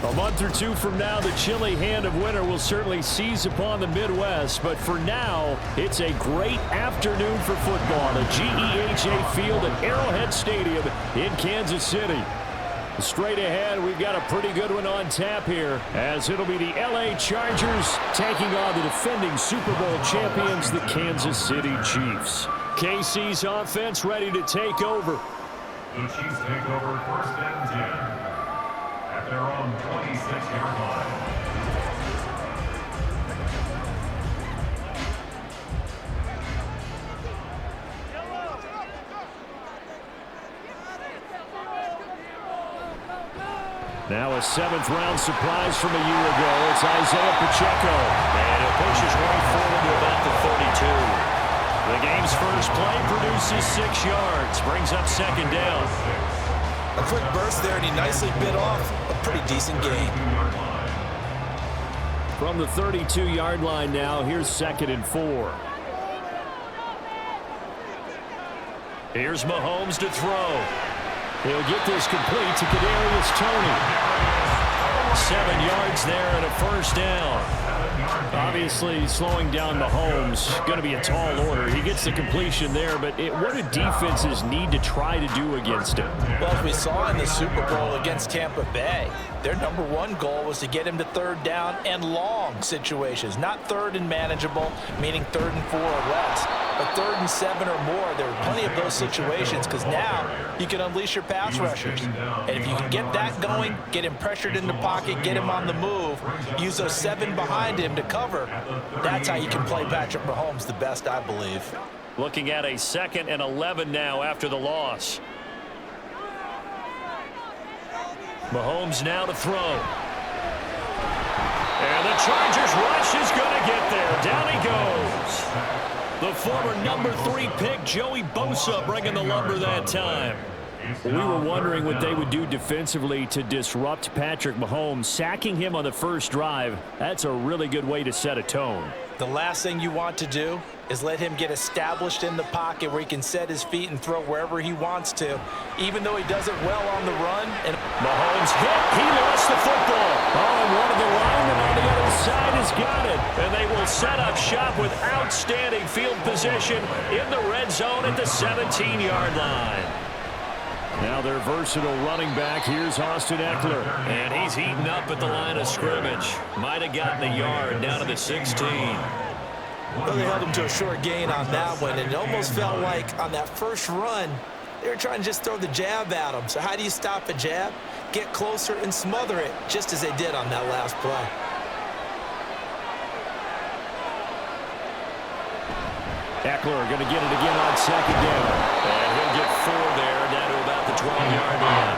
A month or two from now, the chilly hand of winter will certainly seize upon the Midwest. But for now, it's a great afternoon for football. The GEHA Field at Arrowhead Stadium in Kansas City. Straight ahead, we've got a pretty good one on tap here, as it'll be the LA Chargers taking on the defending Super Bowl champions, the Kansas City Chiefs. KC's offense ready to take over. The Chiefs take over 1st and 10 at their own 26-yard line. Now a 7th-round surprise from a year ago. It's Isaiah Pacheco. And he'll push his way forward to about the 32. The game's first play produces 6 yards. Brings up 2nd down. A quick burst there, and he nicely bit off a pretty decent gain. From the 32-yard line now, here's 2nd and 4. Here's Mahomes to throw. He'll get this complete to Kadarius Toney. 7 yards there and a 1st down. Obviously, slowing down Mahomes, going to be a tall order. He gets the completion there, but what do defenses need to try to do against him? Well, as we saw in the Super Bowl against Tampa Bay, their #1 goal was to get him to 3rd down and long situations, not 3rd and manageable, meaning 3rd and 4 or less, but 3rd and 7 or more. There were plenty of those situations because now you can unleash your pass rushers. And if you can get that going, get him pressured in the pocket, get him on the move, use those 7 behind him to cover, that's how you can play Patrick Mahomes the best, I believe. Looking at a 2nd and 11 now after the loss. Mahomes now to throw. And the Chargers rush is going to get there. Down he goes. The former #3 pick, Joey Bosa, bringing the lumber that time. We were wondering what they would do defensively to disrupt Patrick Mahomes. Sacking him on the first drive, that's a really good way to set a tone. The last thing you want to do is let him get established in the pocket where he can set his feet and throw wherever he wants to, even though he does it well on the run. And Mahomes hit. He lost the football. Oh, and one of the linemen on the other side has got it. And they will set up shop with outstanding field position in the red zone at the 17-yard line. Now their versatile running back, here's Austin Eckler. And he's heating up at the line of scrimmage. Might have gotten a yard down to the 16. Well, they held him to a short gain on that one, and it almost felt like on that first run, they were trying to just throw the jab at him. So how do you stop a jab? Get closer and smother it, just as they did on that last play. Eckler going to get it again on 2nd down. And he'll get 4 there, down to about the 12-yard line.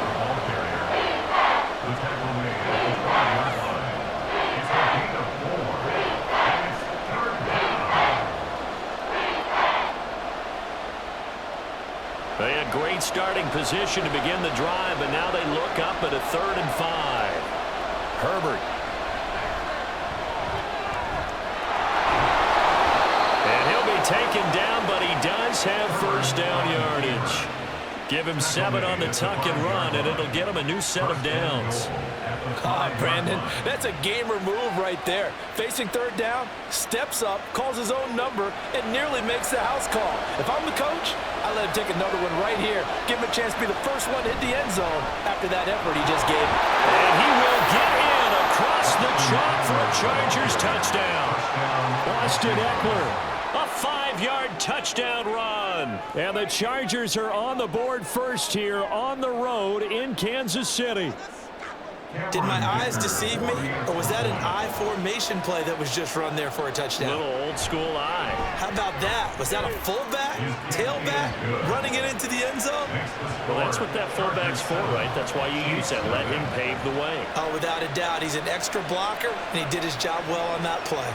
They had great starting position to begin the drive, but now they look up at a 3rd and 5. Herbert. And he'll be taken down, but he does have 1st down yardage. Give him 7 on the tuck and run, and it'll get him a new set of downs. God, Brandon, that's a gamer move right there. Facing 3rd down, steps up, calls his own number, and nearly makes the house call. If I'm the coach, I let him take another one right here. Give him a chance to be the first one to hit the end zone after that effort he just gave. And he will get in across the chalk for a Chargers touchdown. Austin Eckler. A 5-yard touchdown run. And the Chargers are on the board first here on the road in Kansas City. Did my eyes deceive me, or was that an I formation play that was just run there for a touchdown? Little old school eye. How about that? Was that a fullback, tailback, running it into the end zone? Well, that's what that fullback's for, right? That's why you use that. Let him pave the way. Oh, without a doubt. He's an extra blocker, and he did his job well on that play.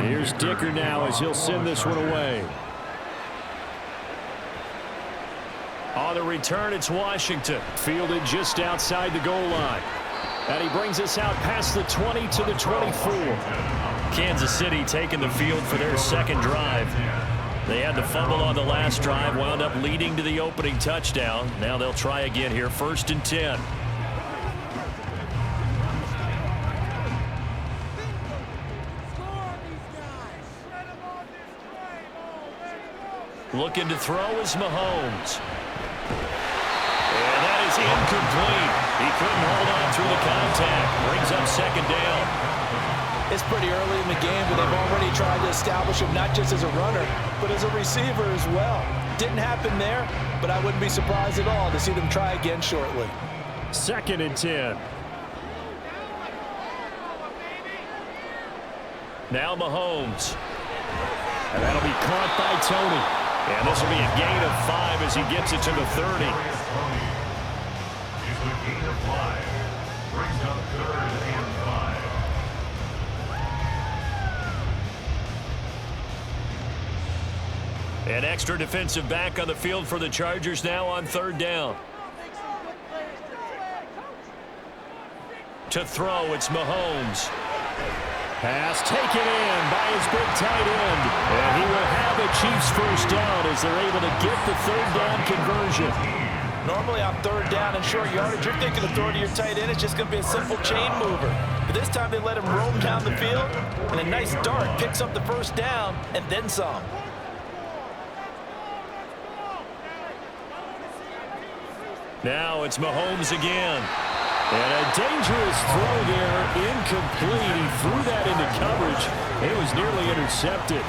Here's Dicker now as he'll send this one away. On the return, it's Washington. Fielded just outside the goal line. And he brings us out past the 20 to the 24. Kansas City taking the field for their second drive. They had the fumble on the last drive, wound up leading to the opening touchdown. Now they'll try again here, 1st and 10. Looking to throw is Mahomes. And that is incomplete. He couldn't hold on through the contact. Brings up 2nd down. It's pretty early in the game, but they've already tried to establish him not just as a runner, but as a receiver as well. Didn't happen there, but I wouldn't be surprised at all to see them try again shortly. 2nd and 10. Now Mahomes. And that'll be caught by Tony. And this will be a gain of 5 as he gets it to the 30. It's a gain of 5. Brings up 3rd and 5. An extra defensive back on the field for the Chargers now on 3rd down. To throw, it's Mahomes. Pass taken in by his big tight end. And he will have the Chiefs 1st down as they're able to get the 3rd down conversion. Normally on 3rd down and short yardage, you're thinking of throwing to your tight end. It's just going to be a simple chain mover. But this time they let him roam down the field, and a nice dart picks up the 1st down and then some. Now it's Mahomes again. And a dangerous throw there, incomplete. He threw that into coverage. It was nearly intercepted.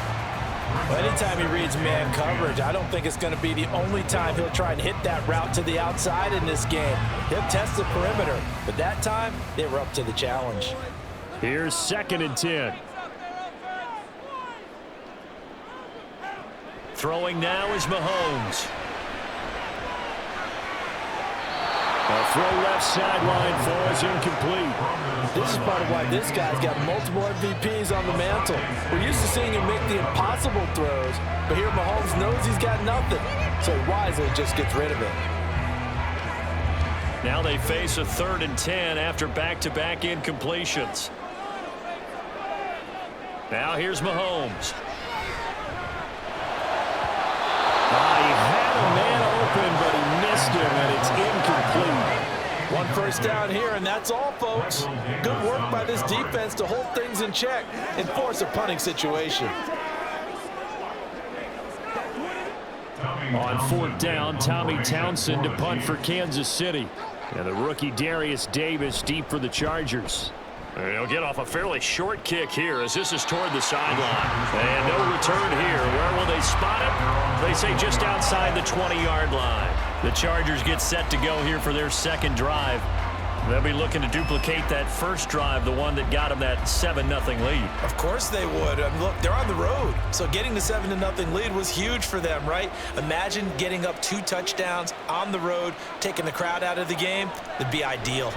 Well, anytime he reads man coverage, I don't think it's going to be the only time he'll try and hit that route to the outside in this game. He'll test the perimeter, but that time they were up to the challenge. Here's 2nd and 10. Throwing now is Mahomes. A throw left sideline falls incomplete. This is part of why this guy's got multiple MVPs on the mantle. We're used to seeing him make the impossible throws, but here Mahomes knows he's got nothing, so he wisely just gets rid of it. Now they face a 3rd and 10 after back-to-back incompletions. Now here's Mahomes. He had a man open, but he missed him, and it's incomplete. 1 1st down here, and that's all, folks. Good work by this defense to hold things in check and force a punting situation. On 4th down, Tommy Townsend to punt for Kansas City. And the rookie Darius Davis deep for the Chargers. And he'll get off a fairly short kick here as this is toward the sideline. And no return here. Where will they spot it? They say just outside the 20-yard line. The Chargers get set to go here for their 2nd drive. They'll be looking to duplicate that first drive, the one that got them that 7-0 lead. Of course they would. I mean, look, they're on the road, so getting the 7-0 lead was huge for them, right? Imagine getting up 2 touchdowns on the road, taking the crowd out of the game. It'd be ideal.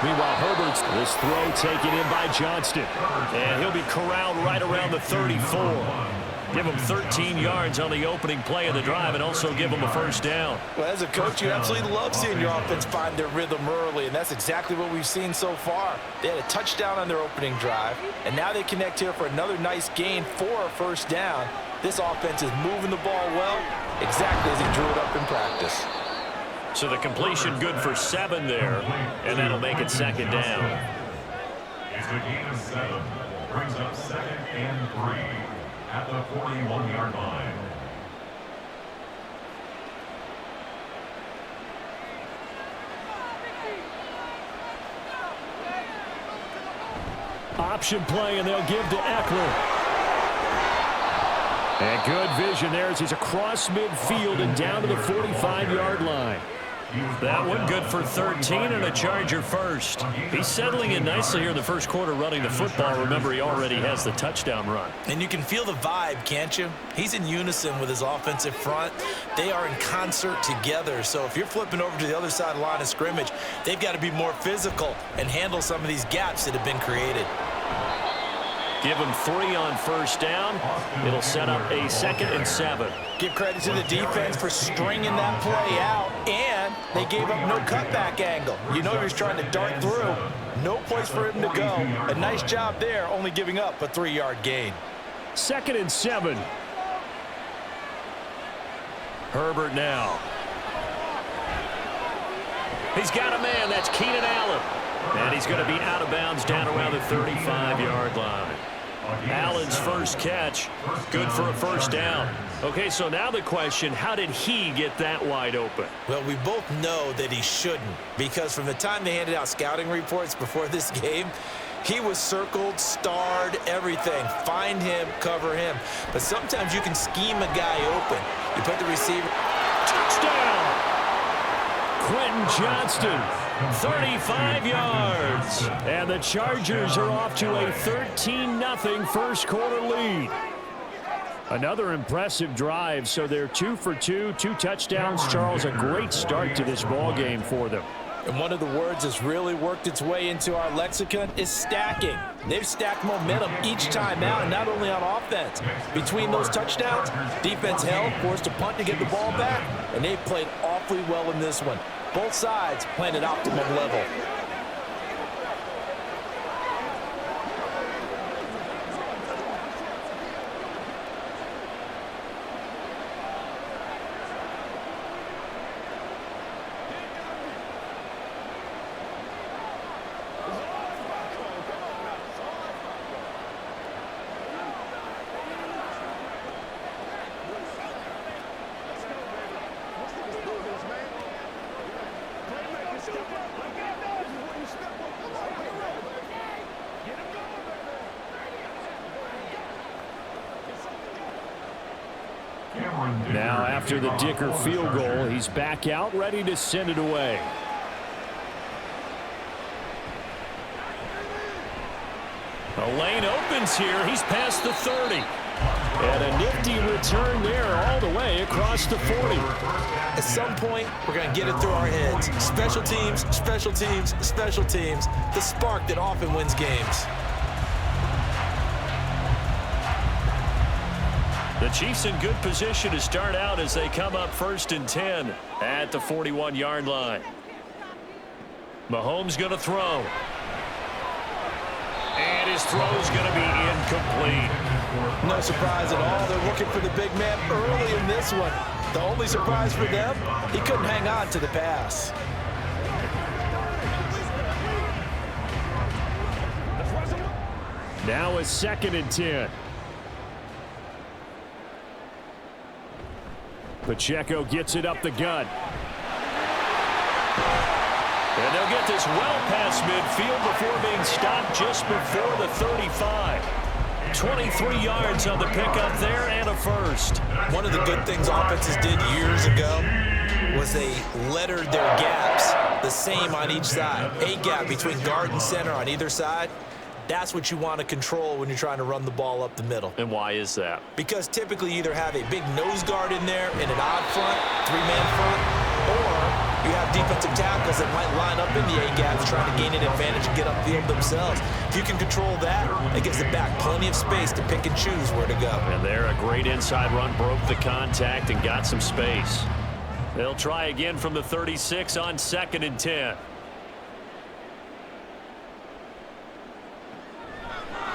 Meanwhile, Herbert's this throw taken in by Johnston. And he'll be corralled right around the 34. Give him 13 yards on the opening play of the drive and also give him a 1st down. Well, as a coach, you absolutely love seeing your offense find their rhythm early, and that's exactly what we've seen so far. They had a touchdown on their opening drive, and now they connect here for another nice gain for a 1st down. This offense is moving the ball well, exactly as he drew it up in practice. So the completion good for 7 there, and that'll make it 2nd down. It's a gain of 7. Brings up 2nd and 3 at the 41-yard line. Option play, and they'll give to Eckler. And good vision there as he's across midfield and down to the 45-yard line. That one good for 13 and a Charger 1st. He's settling in nicely here in the 1st quarter running the football. Remember, he already has the touchdown run. And you can feel the vibe, can't you? He's in unison with his offensive front. They are in concert together. So if you're flipping over to the other side of the line of scrimmage, they've got to be more physical and handle some of these gaps that have been created. Give him 3 on first down. It'll set up a 2nd and 7. Give credit to the defense for stringing that play out, and they gave up no cutback angle. You know he was trying to dart through. No place for him to go. A nice job there, only giving up a 3-yard gain. 2nd and 7. Herbert now. He's got a man. That's Keenan Allen. And he's going to be out of bounds down around the 35-yard line. Allen's first catch, good for a first down. Okay, so now the question, how did he get that wide open? Well, we both know that he shouldn't, because from the time they handed out scouting reports before this game, he was circled, starred, everything. Find him, cover him. But sometimes you can scheme a guy open. You put the receiver. Touchdown! Quentin Johnston, 35 yards. And the Chargers are off to a 13-0 first quarter lead. Another impressive drive, so they're 2 for 2, 2 touchdowns. Charles, a great start to this ball game for them. And one of the words that's really worked its way into our lexicon is stacking. They've stacked momentum each time out, and not only on offense. Between those touchdowns, defense held, forced a punt to get the ball back, and they've played awfully well in this one. Both sides playing at optimum level. Now after the Dicker field goal, he's back out, ready to send it away. A lane opens here. He's past the 30. And a nifty return there all the way across the 40. At some point, we're going to get it through our heads. Special teams, special teams, special teams. The spark that often wins games. The Chiefs in good position to start out as they come up 1st and 10 at the 41-yard line. Mahomes going to throw. And his throw's going to be incomplete. No surprise at all. They're looking for the big man early in this one. The only surprise for them, he couldn't hang on to the pass. Now a 2nd and 10. Pacheco gets it up the gut. And they'll get this well past midfield before being stopped just before the 35. 23 yards on the pickup there and a first. One of the good things offenses did years ago was they lettered their gaps the same on each side. A gap between guard and center on either side. That's what you want to control when you're trying to run the ball up the middle. And why is that? Because typically you either have a big nose guard in there in an odd front, 3-man front, or you have defensive tackles that might line up in the A-gaps trying to gain an advantage and get upfield themselves. If you can control that, it gives the back plenty of space to pick and choose where to go. And there, a great inside run, broke the contact and got some space. They'll try again from the 36 on 2nd and 10.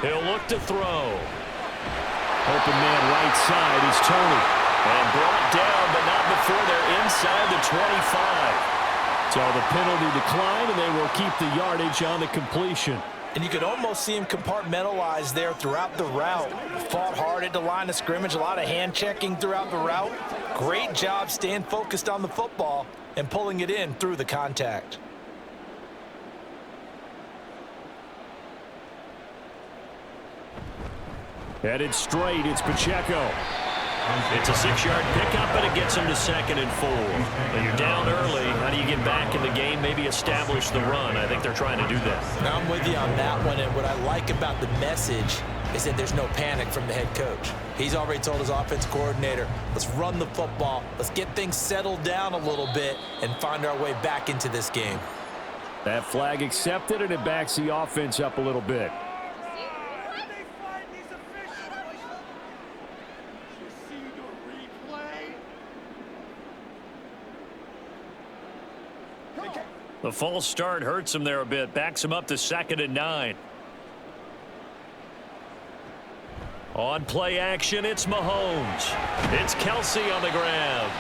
He'll look to throw. Open man right side is Tony. And brought down, but not before they're inside the 25. So the penalty decline, and they will keep the yardage on the completion. And you could almost see him compartmentalize there throughout the route. Fought hard at the line of scrimmage, a lot of hand checking throughout the route. Great job staying focused on the football and pulling it in through the contact. Headed straight, it's Pacheco. It's a 6-yard pickup, but it gets him to 2nd and 4. When you're down early, how do you get back in the game, maybe establish the run? I think they're trying to do that. Now I'm with you on that one, and what I like about the message is that there's no panic from the head coach. He's already told his offense coordinator, let's run the football, let's get things settled down a little bit and find our way back into this game. That flag accepted, and it backs the offense up a little bit. The false start hurts him there a bit. Backs him up to 2nd and 9. On play action, it's Mahomes. It's Kelsey on the grab.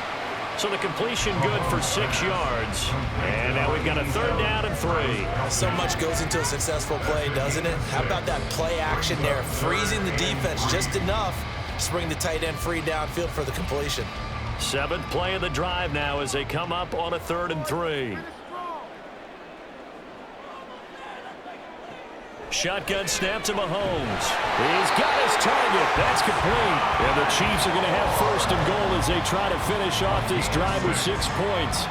So the completion good for 6 yards. And now we've got a 3rd down and 3. So much goes into a successful play, doesn't it? How about that play action there? Freezing the defense just enough to bring the tight end free downfield for the completion. 7th play of the drive now as they come up on a 3rd and 3. Shotgun snap to Mahomes. He's got his target. That's complete. And the Chiefs are going to have 1st and goal as they try to finish off this drive with 6 points.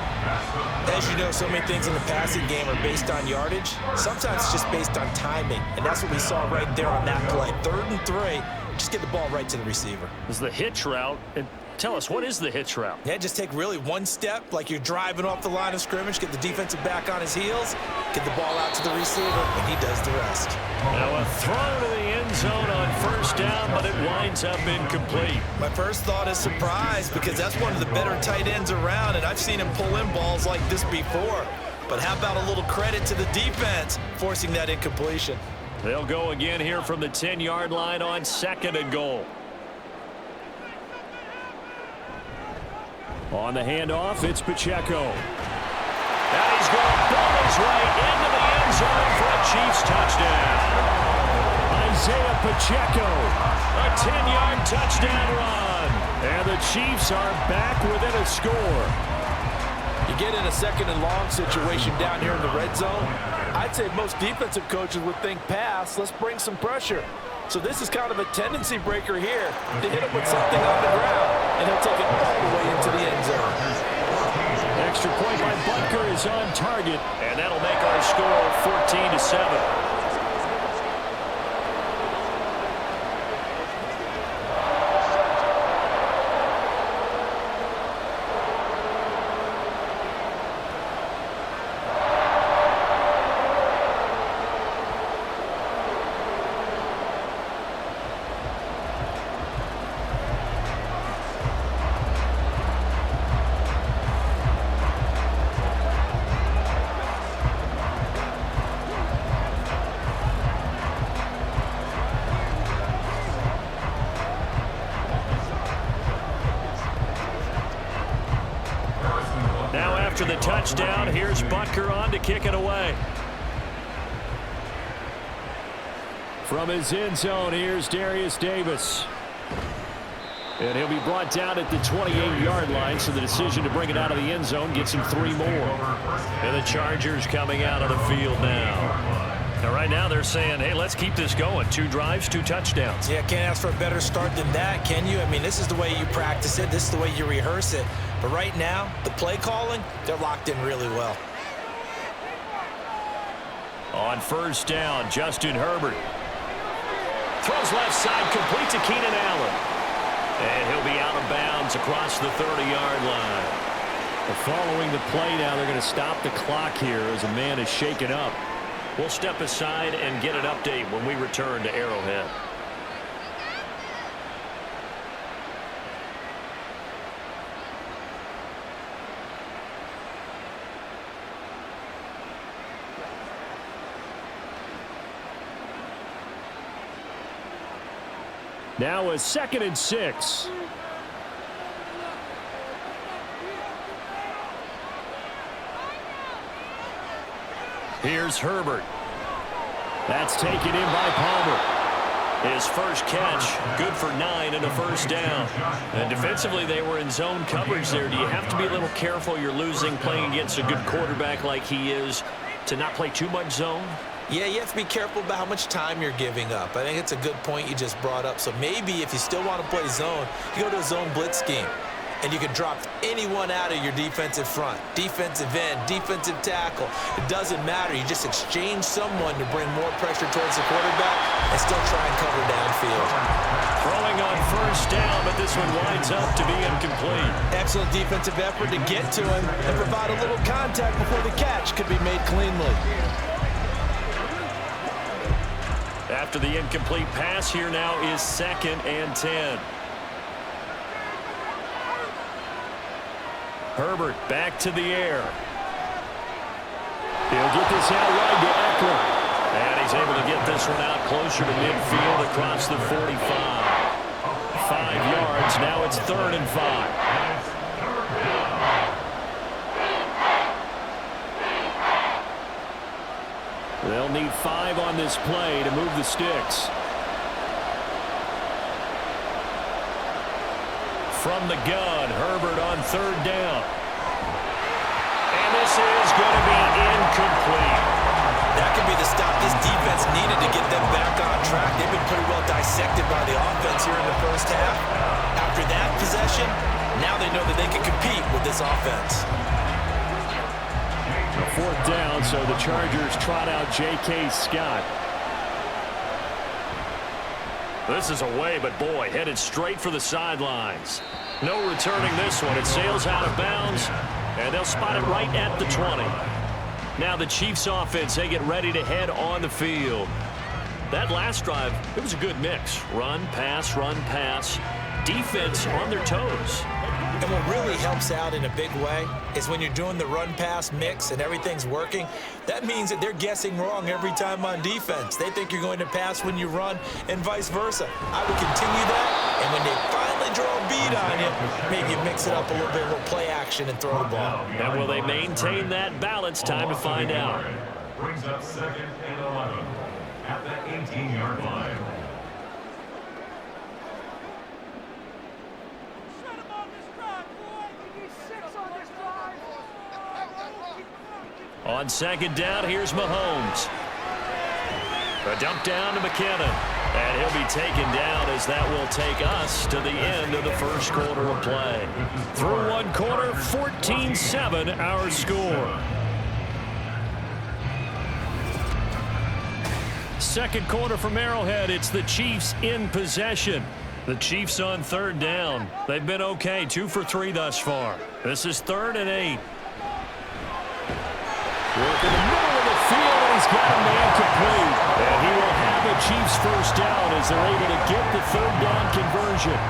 As you know, so many things in the passing game are based on yardage. Sometimes it's just based on timing. And that's what we saw right there on that play. 3rd and 3. Just get the ball right to the receiver. This is the hitch route. And tell us, what is the hitch route? Yeah, just take really one step like you're driving off the line of scrimmage, get the defensive back on his heels, get the ball out to the receiver, and he does the rest. Now a throw to the end zone on 1st down, but it winds up incomplete. My first thought is surprise because that's one of the better tight ends around, and I've seen him pull in balls like this before. But how about a little credit to the defense forcing that incompletion? They'll go again here from the 10-yard line on 2nd and goal. On the handoff, it's Pacheco. And he's going to ball his way into the end zone for a Chiefs touchdown. Isaiah Pacheco. A 10-yard touchdown run. And the Chiefs are back within a score. You get in a 2nd and long situation down here in the red zone. I'd say most defensive coaches would think pass. Let's bring some pressure. So this is kind of a tendency breaker here to hit him with something on the ground, and he'll take it all the way into the end zone. Extra point by Butker is on target. And that'll make our score 14-7. Now after the touchdown, here's Butker on to kick it away. From his end zone, here's Darius Davis. And he'll be brought down at the 28-yard line, so the decision to bring it out of the end zone gets him 3 more. And the Chargers coming out of the field now. Now right now they're saying, hey, let's keep this going. 2 drives, 2 touchdowns. Yeah, can't ask for a better start than that, can you? I mean, this is the way you practice it. This is the way you rehearse it. But right now, the play calling, they're locked in really well. On 1st down, Justin Herbert. Throws left side, complete to Keenan Allen. And he'll be out of bounds across the 30-yard line. Following the play now, they're going to stop the clock here as a man is shaken up. We'll step aside and get an update when we return to Arrowhead. Now a 2nd and 6. Here's Herbert. That's taken in by Palmer. His first catch, good for 9 and a 1st down. And defensively, they were in zone coverage there. Do you have to be a little careful? You're losing playing against a good quarterback like he is to not play too much zone? Yeah, you have to be careful about how much time you're giving up. I think it's a good point you just brought up. So maybe if you still want to play zone, you go to a zone blitz scheme. And you can drop anyone out of your defensive front, defensive end, defensive tackle. It doesn't matter. You just exchange someone to bring more pressure towards the quarterback and still try and cover downfield. Throwing on 1st down, but this one winds up to be incomplete. Excellent defensive effort to get to him and provide a little contact before the catch could be made cleanly. After the incomplete pass, here now is 2nd and 10. Herbert back to the air. He'll get this out wide to Eckler. And he's able to get this one out closer to midfield across the 45. 5 yards. Now it's 3rd and 5. They'll need 5 on this play to move the sticks. From the gun, Herbert on 3rd down. And this is going to be incomplete. That could be the stop this defense needed to get them back on track. They've been pretty well dissected by the offense here in the first half. After that possession, now they know that they can compete with this offense. 4th down, so the Chargers trot out J.K. Scott. This is away, but boy, headed straight for the sidelines. No returning this one. It sails out of bounds, and they'll spot it right at the 20. Now the Chiefs offense, they get ready to head on the field. That last drive, it was a good mix. Run, pass, defense on their toes. And what really helps out in a big way is when you're doing the run-pass mix and everything's working, that means that they're guessing wrong every time on defense. They think you're going to pass when you run and vice versa. I would continue that, and when they finally draw a bead on you, maybe you mix it up a little bit, a little play action and throw the ball. And will they maintain that balance? Time to find out. Brings up 2nd and 11 at the 18-yard line. On 2nd down, here's Mahomes. A dump down to McKinnon. And he'll be taken down as that will take us to the end of the first quarter of play. Through 1 quarter, 14-7 our score. 2nd quarter from Arrowhead. It's the Chiefs in possession. The Chiefs on 3rd down. They've been okay, 2 for 3 thus far. This is 3rd and 8. Work in the middle of the field, and he's got a man complete. And he will have the Chiefs first down as they're able to get the 3rd down conversion.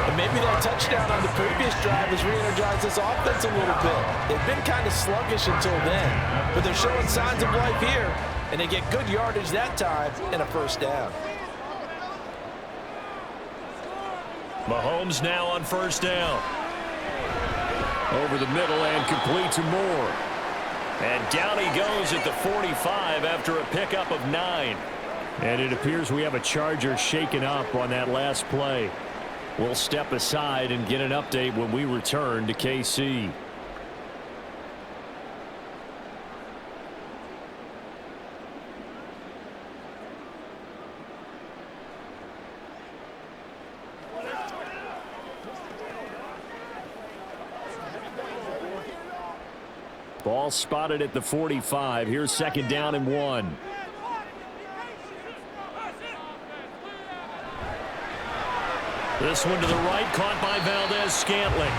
And maybe that touchdown on the previous drive has re-energized this offense a little bit. They've been kind of sluggish until then, but they're showing signs of life here, and they get good yardage that time and a first down. Mahomes now on 1st down. Over the middle and complete to Moore. And down he goes at the 45 after a pickup of 9. And it appears we have a Charger shaken up on that last play. We'll step aside and get an update when we return to KC. Ball spotted at the 45. Here's 2nd down and 1. This one to the right, caught by Valdez-Scantling.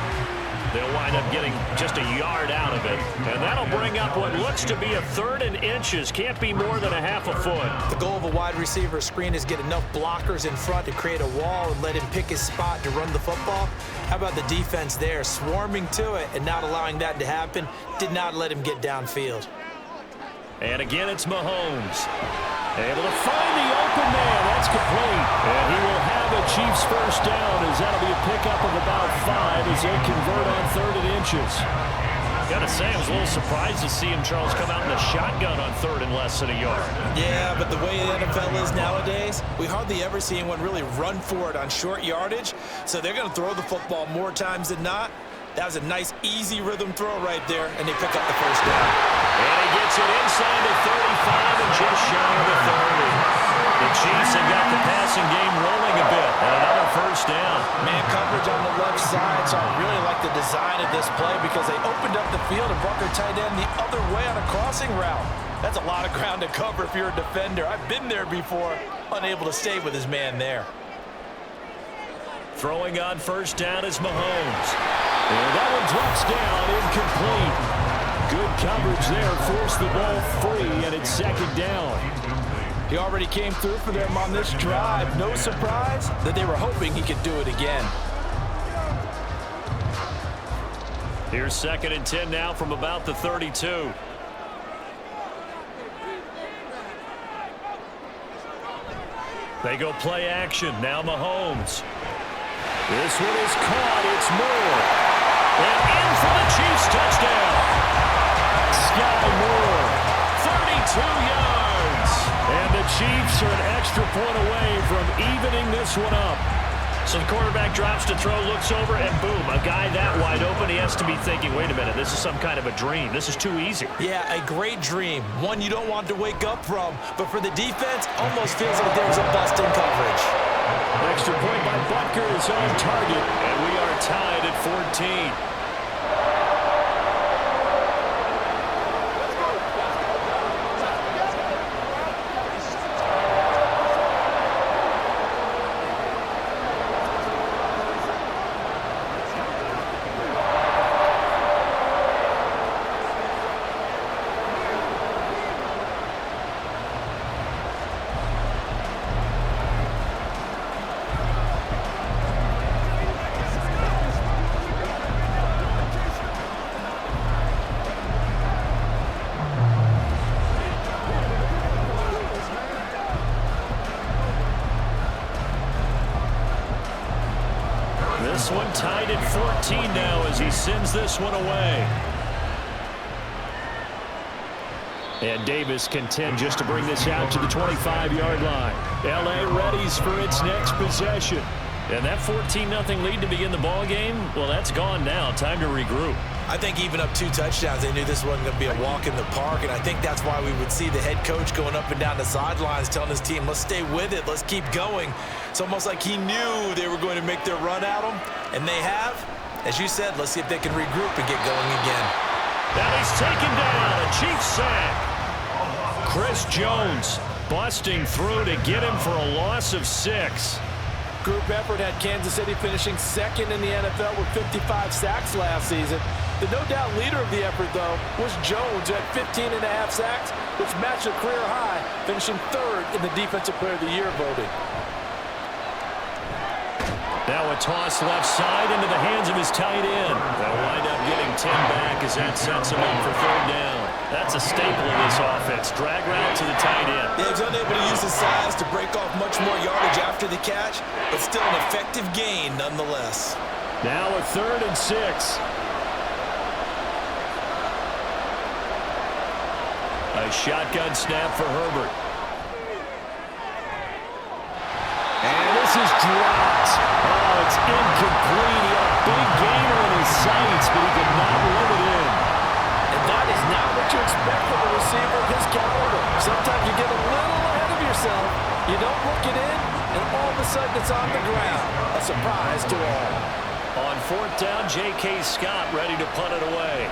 They'll wind up getting just a yard out of it. And that'll bring up what looks to be a 3rd and inches. Can't be more than a half a foot. The goal of a wide receiver screen is get enough blockers in front to create a wall and let him pick his spot to run the football. How about the defense there, swarming to it and not allowing that to happen? Did not let him get downfield. And again, it's Mahomes. Able to find the open man. That's complete. And he will have a Chiefs first down as that'll be a pickup of about 5 as they convert on 3rd and inches. Gotta say, I was a little surprised to see him, Charles, come out in the shotgun on 3rd and less than a yard. Yeah, but the way the NFL is nowadays, we hardly ever see anyone really run for it on short yardage. So they're going to throw the football more times than not. That was a nice, easy rhythm throw right there, and they pick up the first down. And he gets it inside the 35 and just shy of the 30. The Chiefs have got the passing game rolling a bit, and another first down. Man coverage on the left side, so I really like the design of this play because they opened up the field and brought their tight end the other way on a crossing route. That's a lot of ground to cover if you're a defender. I've been there before, unable to stay with his man there. Throwing on first down is Mahomes. And that one drops down, incomplete. Good coverage there, forced the ball free, and it's 2nd down. He already came through for them on this drive. No surprise that they were hoping he could do it again. Here's 2nd and 10 now from about the 32. They go play action. Now Mahomes. This one is caught. It's Moore. And in for the Chiefs touchdown. Sky Moore, 32 yards. And the Chiefs are an extra point away from evening this one up. So the quarterback drops to throw, looks over, and boom, a guy that wide open, he has to be thinking, wait a minute, this is some kind of a dream. This is too easy. Yeah, a great dream. One you don't want to wake up from. But for the defense, almost feels like there's a bust in coverage. Extra point by Butker is on target. And we are tied at 14. This one tied at 14 now as he sends this one away. And Davis content just to bring this out to the 25-yard line. L.A. readies for its next possession. And that 14-0 lead to begin the ball game, well, that's gone now. Time to regroup. I think even up 2 touchdowns, they knew this wasn't going to be a walk in the park, and I think that's why we would see the head coach going up and down the sidelines telling his team, let's stay with it, let's keep going. It's almost like he knew they were going to make their run at him, and they have. As you said, let's see if they can regroup and get going again. Now he's taken down, a Chiefs sack. Chris Jones busting through to get him for a loss of 6. Group effort had Kansas City finishing second in the NFL with 55 sacks last season. The no-doubt leader of the effort, though, was Jones at 15.5 sacks, which matched a career high, finishing third in the Defensive Player of the Year voting. Now a toss left side into the hands of his tight end. They'll wind up getting 10 back as that sets him up for 3rd down. That's a staple of this offense. Drag route to the tight end. Yeah, he's unable to use his size to break off much more yardage after the catch, but still an effective gain nonetheless. Now a 3rd and 6. A shotgun snap for Herbert. And this is dropped. Oh, it's incomplete. He had a big gainer in his sights, but he could not run it in. And that is not what you expect from a receiver of his caliber. Sometimes you get a little ahead of yourself, you don't look it in, and all of a sudden it's on the ground. A surprise to all. On 4th down, J.K. Scott ready to punt it away.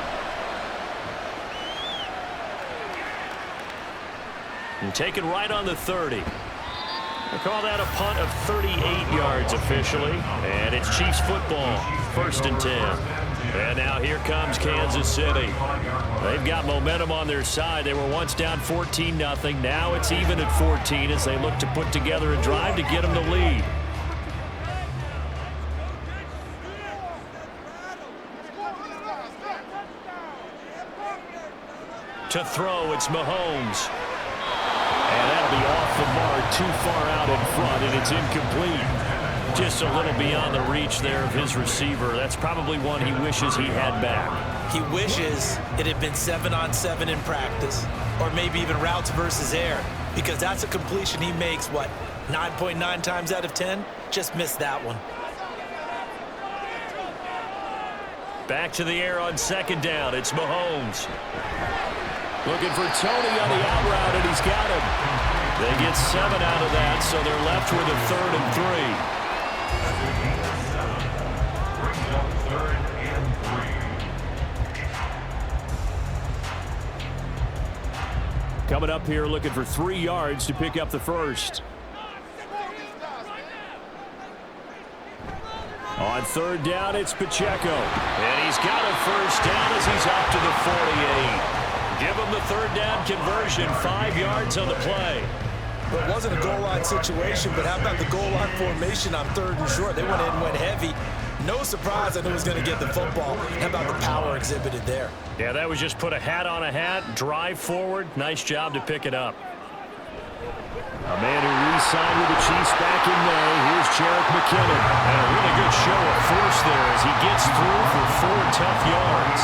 And taken right on the 30. They call that a punt of 38 yards officially. And it's Chiefs football, 1st and 10. And now here comes Kansas City. They've got momentum on their side. They were once down 14-0. Now it's even at 14 as they look to put together a drive to get them the lead. To throw, it's Mahomes. And that'll be off the mark, too far out in front, and it's incomplete. Just a little beyond the reach there of his receiver. That's probably one he wishes he had back. He wishes it had been 7-on-7 in practice, or maybe even routes versus air, because that's a completion he makes, what, 9.9 times out of 10? Just missed that one. Back to the air on 2nd down. It's Mahomes. Looking for Tony on the out route, and he's got him. They get 7 out of that, so they're left with a 3rd and 3. Coming up here looking for 3 yards to pick up the 1st. On 3rd down, it's Pacheco. And he's got a 1st down as he's up to the 48. Give him the 3rd down conversion, 5 yards on the play. Well, it wasn't a goal line situation, but how about the goal line formation on 3rd and short? They went in and went heavy. No surprise I knew he was going to get the football. How about the power exhibited there? Yeah, that was just put a hat on a hat, drive forward. Nice job to pick it up. A man who re-signed with the Chiefs back in May. Here's Jarek McKinnon. And a really good show of force there as he gets through for 4 tough yards.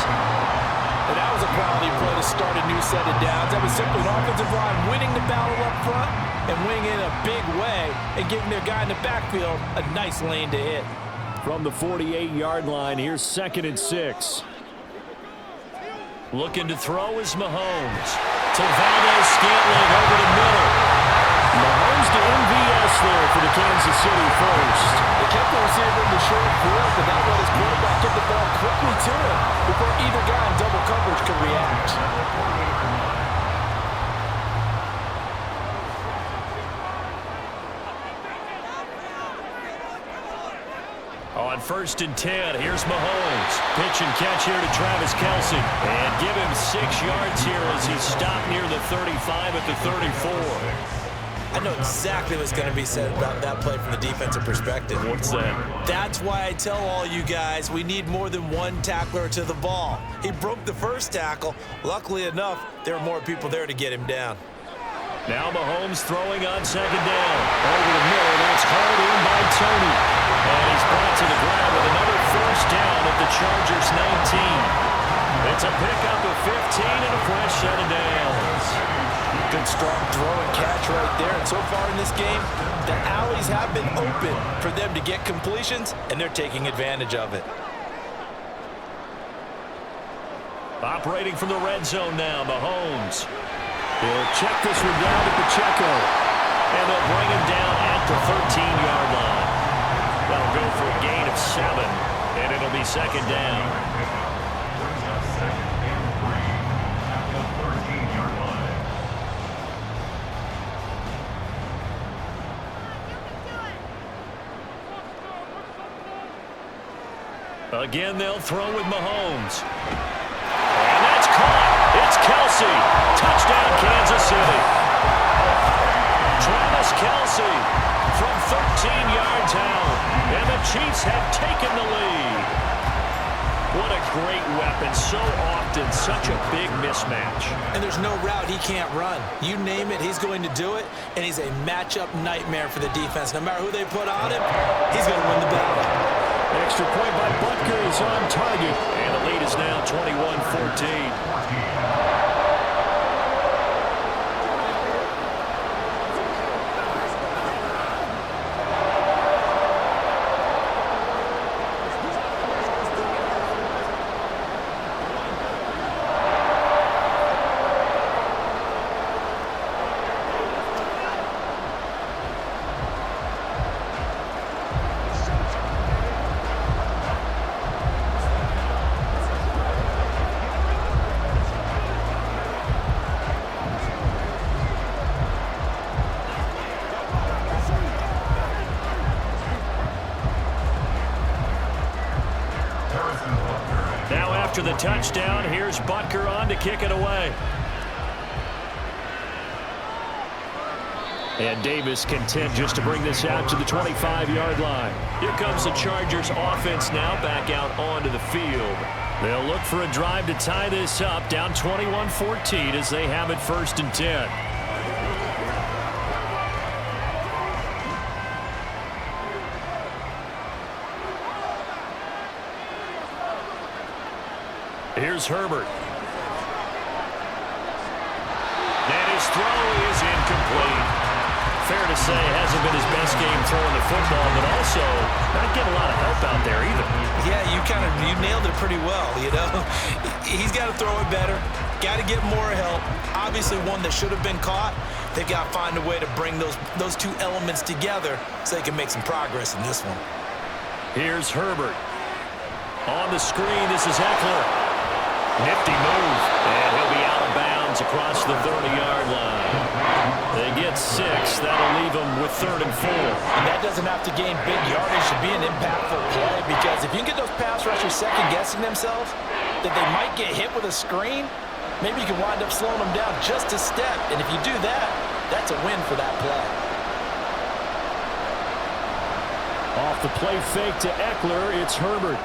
And that was a quality play to start a new set of downs. That was simply an offensive line winning the battle up front and winning in a big way and giving their guy in the backfield a nice lane to hit. From the 48-yard line, here's 2nd and 6. Looking to throw is Mahomes. To Valdez-Scantling over the middle. Mahomes to MVS there for the Kansas City first. They kept the receiver in the short field, but that let his quarterback get the ball quickly to him before either guy in double coverage could react. On 1st and 10, here's Mahomes. Pitch and catch here to Travis Kelce. And give him 6 yards here as he stopped near the 35 at the 34. I know exactly what's going to be said about that play from the defensive perspective. What's that? That's why I tell all you guys we need more than one tackler to the ball. He broke the first tackle. Luckily enough, there were more people there to get him down. Now Mahomes throwing on 2nd down. Over the middle, that's hauled in by Tony. And he's brought to the ground with another 1st down at the Chargers 19. It's a pickup of 15 and a fresh set of downs. Good strong throw and catch right there. And so far in this game, the alleys have been open for them to get completions, and they're taking advantage of it. Operating from the red zone now, Mahomes. He'll check this one down to Pacheco. And they'll bring him down at the 13-yard line. That'll go for a gain of 7, and it'll be 2nd down. Again, they'll throw with Mahomes. And that's caught. It's Kelce. Touchdown, Kansas City. Travis Kelce from 13 yards out. And the Chiefs have taken the lead. What a great weapon. So often, such a big mismatch. And there's no route he can't run. You name it, he's going to do it. And he's a matchup nightmare for the defense. No matter who they put on him, he's going to win the battle. Extra point by Butker is on target. And the lead is now 21-14. After the touchdown, here's Butker on to kick it away. And Davis content just to bring this out to the 25-yard line. Here comes the Chargers offense now back out onto the field. They'll look for a drive to tie this up, down 21-14 as they have it 1st and 10. Here's Herbert. And his throw is incomplete. Fair to say, hasn't been his best game throwing the football, but also not getting a lot of help out there either. Yeah, you nailed it pretty well, you know. He's got to throw it better. Got to get more help. Obviously one that should have been caught. They've got to find a way to bring those two elements together so they can make some progress in this one. Here's Herbert. On the screen, this is Eckler. Nifty move, and he'll be out of bounds across the 30-yard line. They get 6. That'll leave them with 3rd and 4. And that doesn't have to gain big yardage to be an impactful play, because if you can get those pass rushers second-guessing themselves, that they might get hit with a screen, maybe you can wind up slowing them down just a step. And if you do that, that's a win for that play. Off the play fake to Eckler, it's Herbert.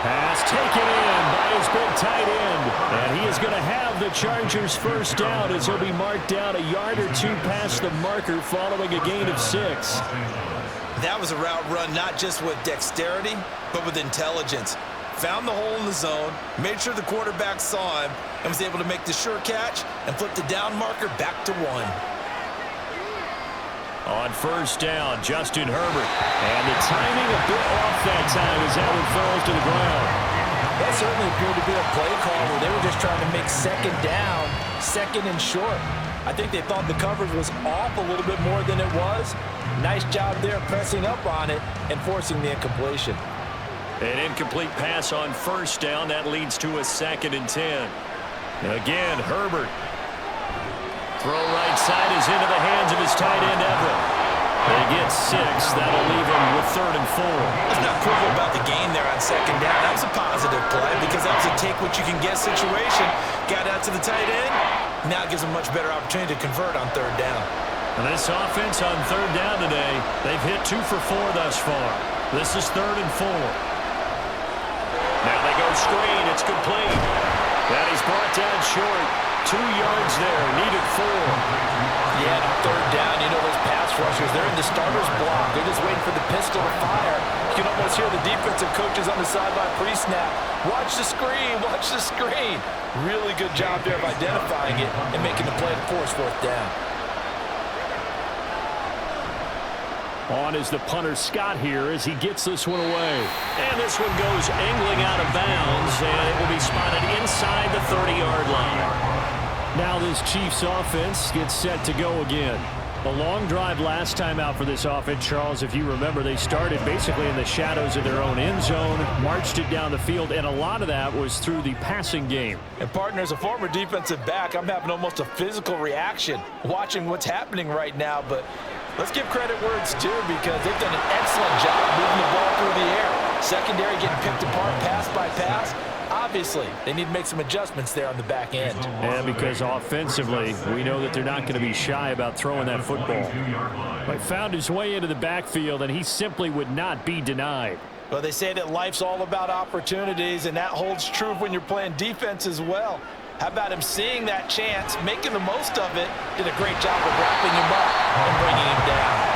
Pass taken in by his big tight end. And he is is going to have the Chargers first down as he'll be marked down a yard or two past the marker following a gain of 6. That was a route run not just with dexterity, but with intelligence. Found the hole in the zone, made sure the quarterback saw him, and was able to make the sure catch and flip the down marker back to 1. On first down, Justin Herbert. And the timing a bit off that time as that one falls to the ground. That certainly appeared to be a play call where they were just trying to make second down, second and short. I think they thought the coverage was off a little bit more than it was. Nice job there pressing up on it and forcing the incompletion. An incomplete pass on first down. That leads to a 2nd and 10. Again, Herbert. Throw right side is into the hands of his tight end, Everett. They get 6. That'll leave him with 3rd and 4. There's not quibble about the gain there on second down. That was a positive play because that was a take-what-you-can-get situation. Got out to the tight end. Now gives him a much better opportunity to convert on 3rd down. And this offense on 3rd down today, they've hit 2 for 4 thus far. This is 3rd and 4. Now they go screen. It's complete. And he's brought down short. 2 yards there. Needed 4. Yeah, on 3rd down, you know those pass rushers, they're in the starter's block. They're just waiting for the pistol to fire. You can almost hear the defensive coaches on the sideline pre-snap. Watch the screen. Watch the screen. Really good job there of identifying it and making the play to force 4th down. On is the punter Scott here as he gets this one away. And this one goes angling out of bounds, and it will be spotted inside the 30-yard line. Now this Chiefs offense gets set to go again. A long drive last time out for this offense, Charles. If you remember, they started basically in the shadows of their own end zone, marched it down the field, and a lot of that was through the passing game. And partner, as a former defensive back, I'm having almost a physical reaction watching what's happening right now. But let's give credit where it's due because they've done an excellent job moving the ball through the air. Secondary getting picked apart pass by pass. Obviously, they need to make some adjustments there on the back end. And because offensively, we know that they're not going to be shy about throwing that football. But found his way into the backfield, and he simply would not be denied. Well, they say that life's all about opportunities, and that holds true when you're playing defense as well. How about him seeing that chance, making the most of it, did a great job of wrapping him up and bringing him down.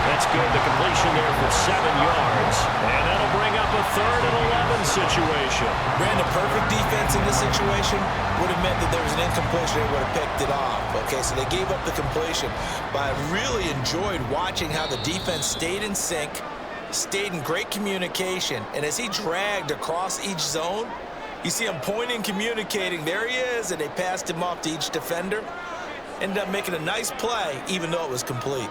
That's good. The completion there for 7 yards. And that'll bring up a 3rd and 11 situation. Brandon, perfect defense in this situation would have meant that there was an incompletion. They would have picked it off. Okay, so they gave up the completion. But I really enjoyed watching how the defense stayed in sync, stayed in great communication. And as he dragged across each zone, you see him pointing, communicating. There he is, and they passed him off to each defender. Ended up making a nice play, even though it was complete.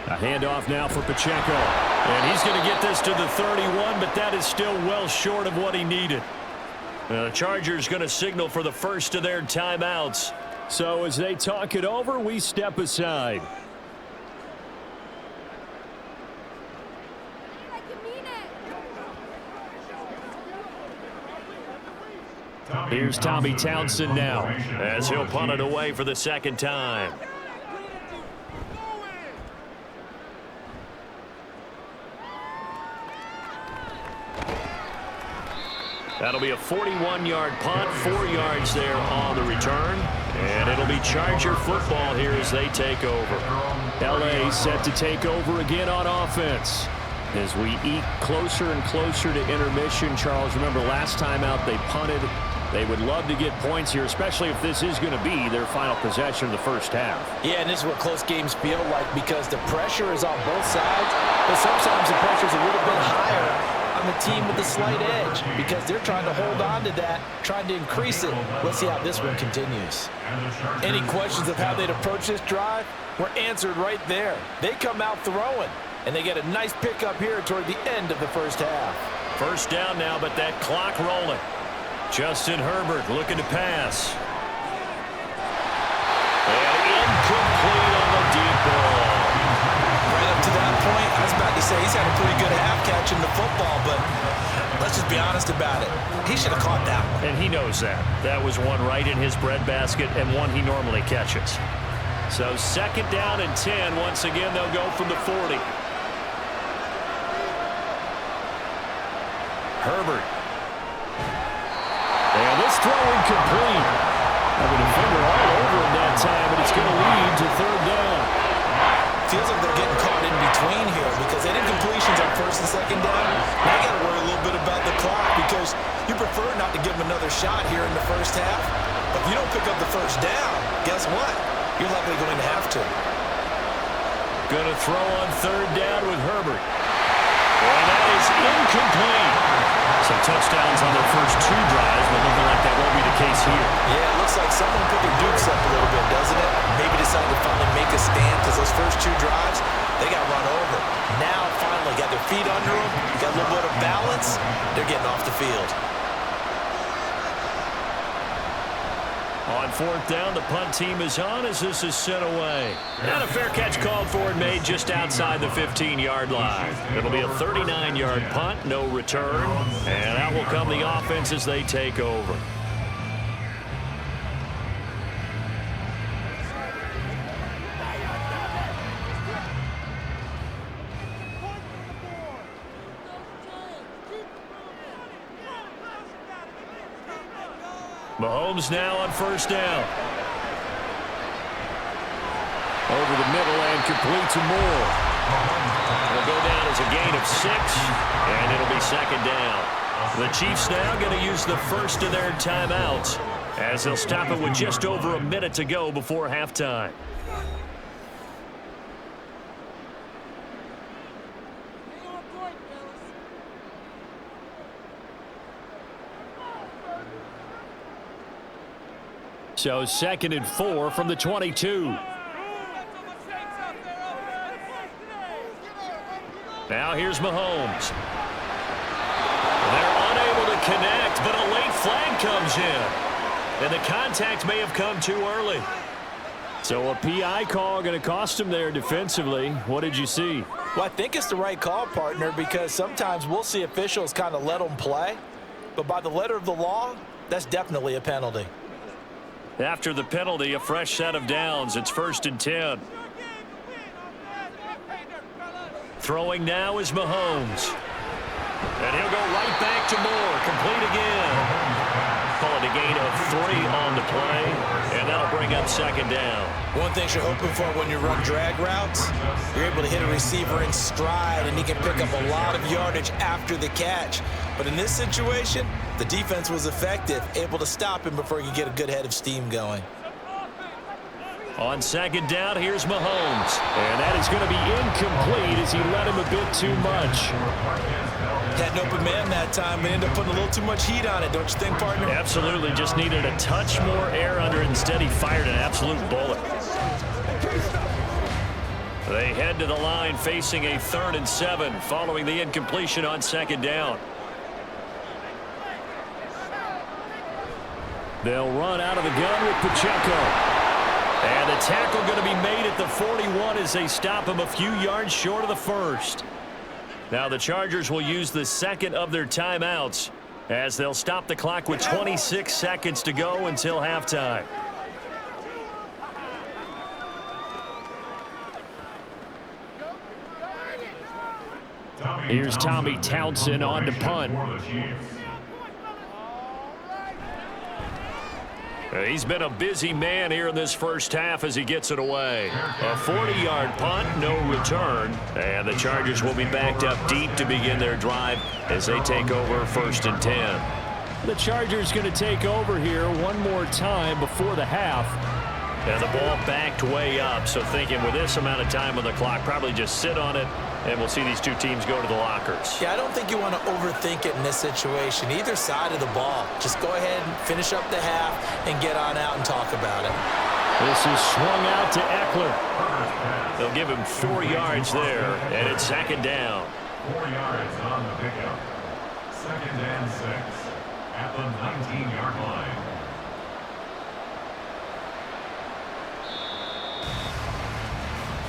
A handoff now for Pacheco. And he's going to get this to the 31, but that is still well short of what he needed. The Chargers going to signal for the first of their timeouts. So as they talk it over, we step aside. Here's Tommy Townsend now as he'll punt it away for the 2nd time. That'll be a 41-yard punt, 4 yards there on the return. And it'll be Charger football here as they take over. L.A. set to take over again on offense. As we eke closer and closer to intermission, Charles, remember last time out they punted. They would love to get points here, especially if this is going to be their final possession of the first half. Yeah, and this is what close games feel like because the pressure is on both sides, but sometimes the pressure is a little bit higher on the team with the slight edge because they're trying to hold on to that, trying to increase it. Let's see how this one continues. Any questions of how they'd approach this drive were answered right there. They come out throwing, and they get a nice pickup here toward the end of the first half. First down now, but that clock rolling. Justin Herbert looking to pass. And incomplete on the deep ball. Right up to that point, I was about to say he's had a pretty good half catching the football, but let's just be honest about it. He should have caught that one. And he knows that. That was one right in his breadbasket and one he normally catches. So second down and 10. Once again, they'll go from the 40. Herbert. And this throw incomplete. Have a defender all over him that time, but it's going to lead to third down. Feels like they're getting caught in between here because that incompletion's on first and second down. Now you got to worry a little bit about the clock because you prefer not to give them another shot here in the first half. But if you don't pick up the first down, guess what? You're likely going to have to. Going to throw on third down with Herbert. And that is incomplete. Some touchdowns on their first 2 drives, but looking like that won't be the case here. Yeah, it looks like someone put their dukes up a little bit, doesn't it? Maybe decided to finally make a stand because those first 2 drives, they got run over. Now, finally, got their feet under them, got a little bit of balance. They're getting off the field. On fourth down, the punt team is on as this is sent away. And a fair catch called for and made just outside the 15-yard line. It'll be a 39-yard punt, no return. And out will come the offense as they take over. Mahomes now on first down. Over the middle and complete to Moore. It'll go down as a gain of 6, and it'll be second down. The Chiefs now going to use the first of their timeouts as they'll stop it with just over a minute to go before halftime. So second and 4 from the 22. Now here's Mahomes. They're unable to connect, but a late flag comes in. And the contact may have come too early. So a PI call going to cost him there defensively. What did you see? Well, I think it's the right call, partner, because sometimes we'll see officials kind of let them play. But by the letter of the law, that's definitely a penalty. After the penalty, a fresh set of downs. It's first and 10. Throwing now is Mahomes. And he'll go right back to Moore. Complete again. Call it a gain of 3 on the play. And that'll bring up second down. One thing you're hoping for when you run drag routes, you're able to hit a receiver in stride, and he can pick up a lot of yardage after the catch. But in this situation, the defense was effective, able to stop him before he could get a good head of steam going. On second down, here's Mahomes. And that is going to be incomplete as he let him a bit too much. Had an open man that time, but ended up putting a little too much heat on it, don't you think, partner? Absolutely. Just needed a touch more air under it. Instead, he fired an absolute bullet. They head to the line facing a 3rd and 7 following the incompletion on second down. They'll run out of the gun with Pacheco. And the tackle going to be made at the 41 as they stop him a few yards short of the first. Now the Chargers will use the second of their timeouts as they'll stop the clock with 26 seconds to go until halftime. Here's Tommy Townsend on to punt. He's been a busy man here in this first half as he gets it away. A 40-yard punt, no return. And the Chargers will be backed up deep to begin their drive as they take over 1st and 10. The Chargers going to take over here one more time before the half. And the ball backed way up, so thinking with this amount of time on the clock, probably just sit on it, and we'll see these two teams go to the lockers. Yeah, I don't think you want to overthink it in this situation. Either side of the ball. Just go ahead and finish up the half and get on out and talk about it. This is swung out to Eckler. They'll give him 4 yards there, and it's second down. 4 yards on the pickup. 2nd and 6 at the 19-yard line.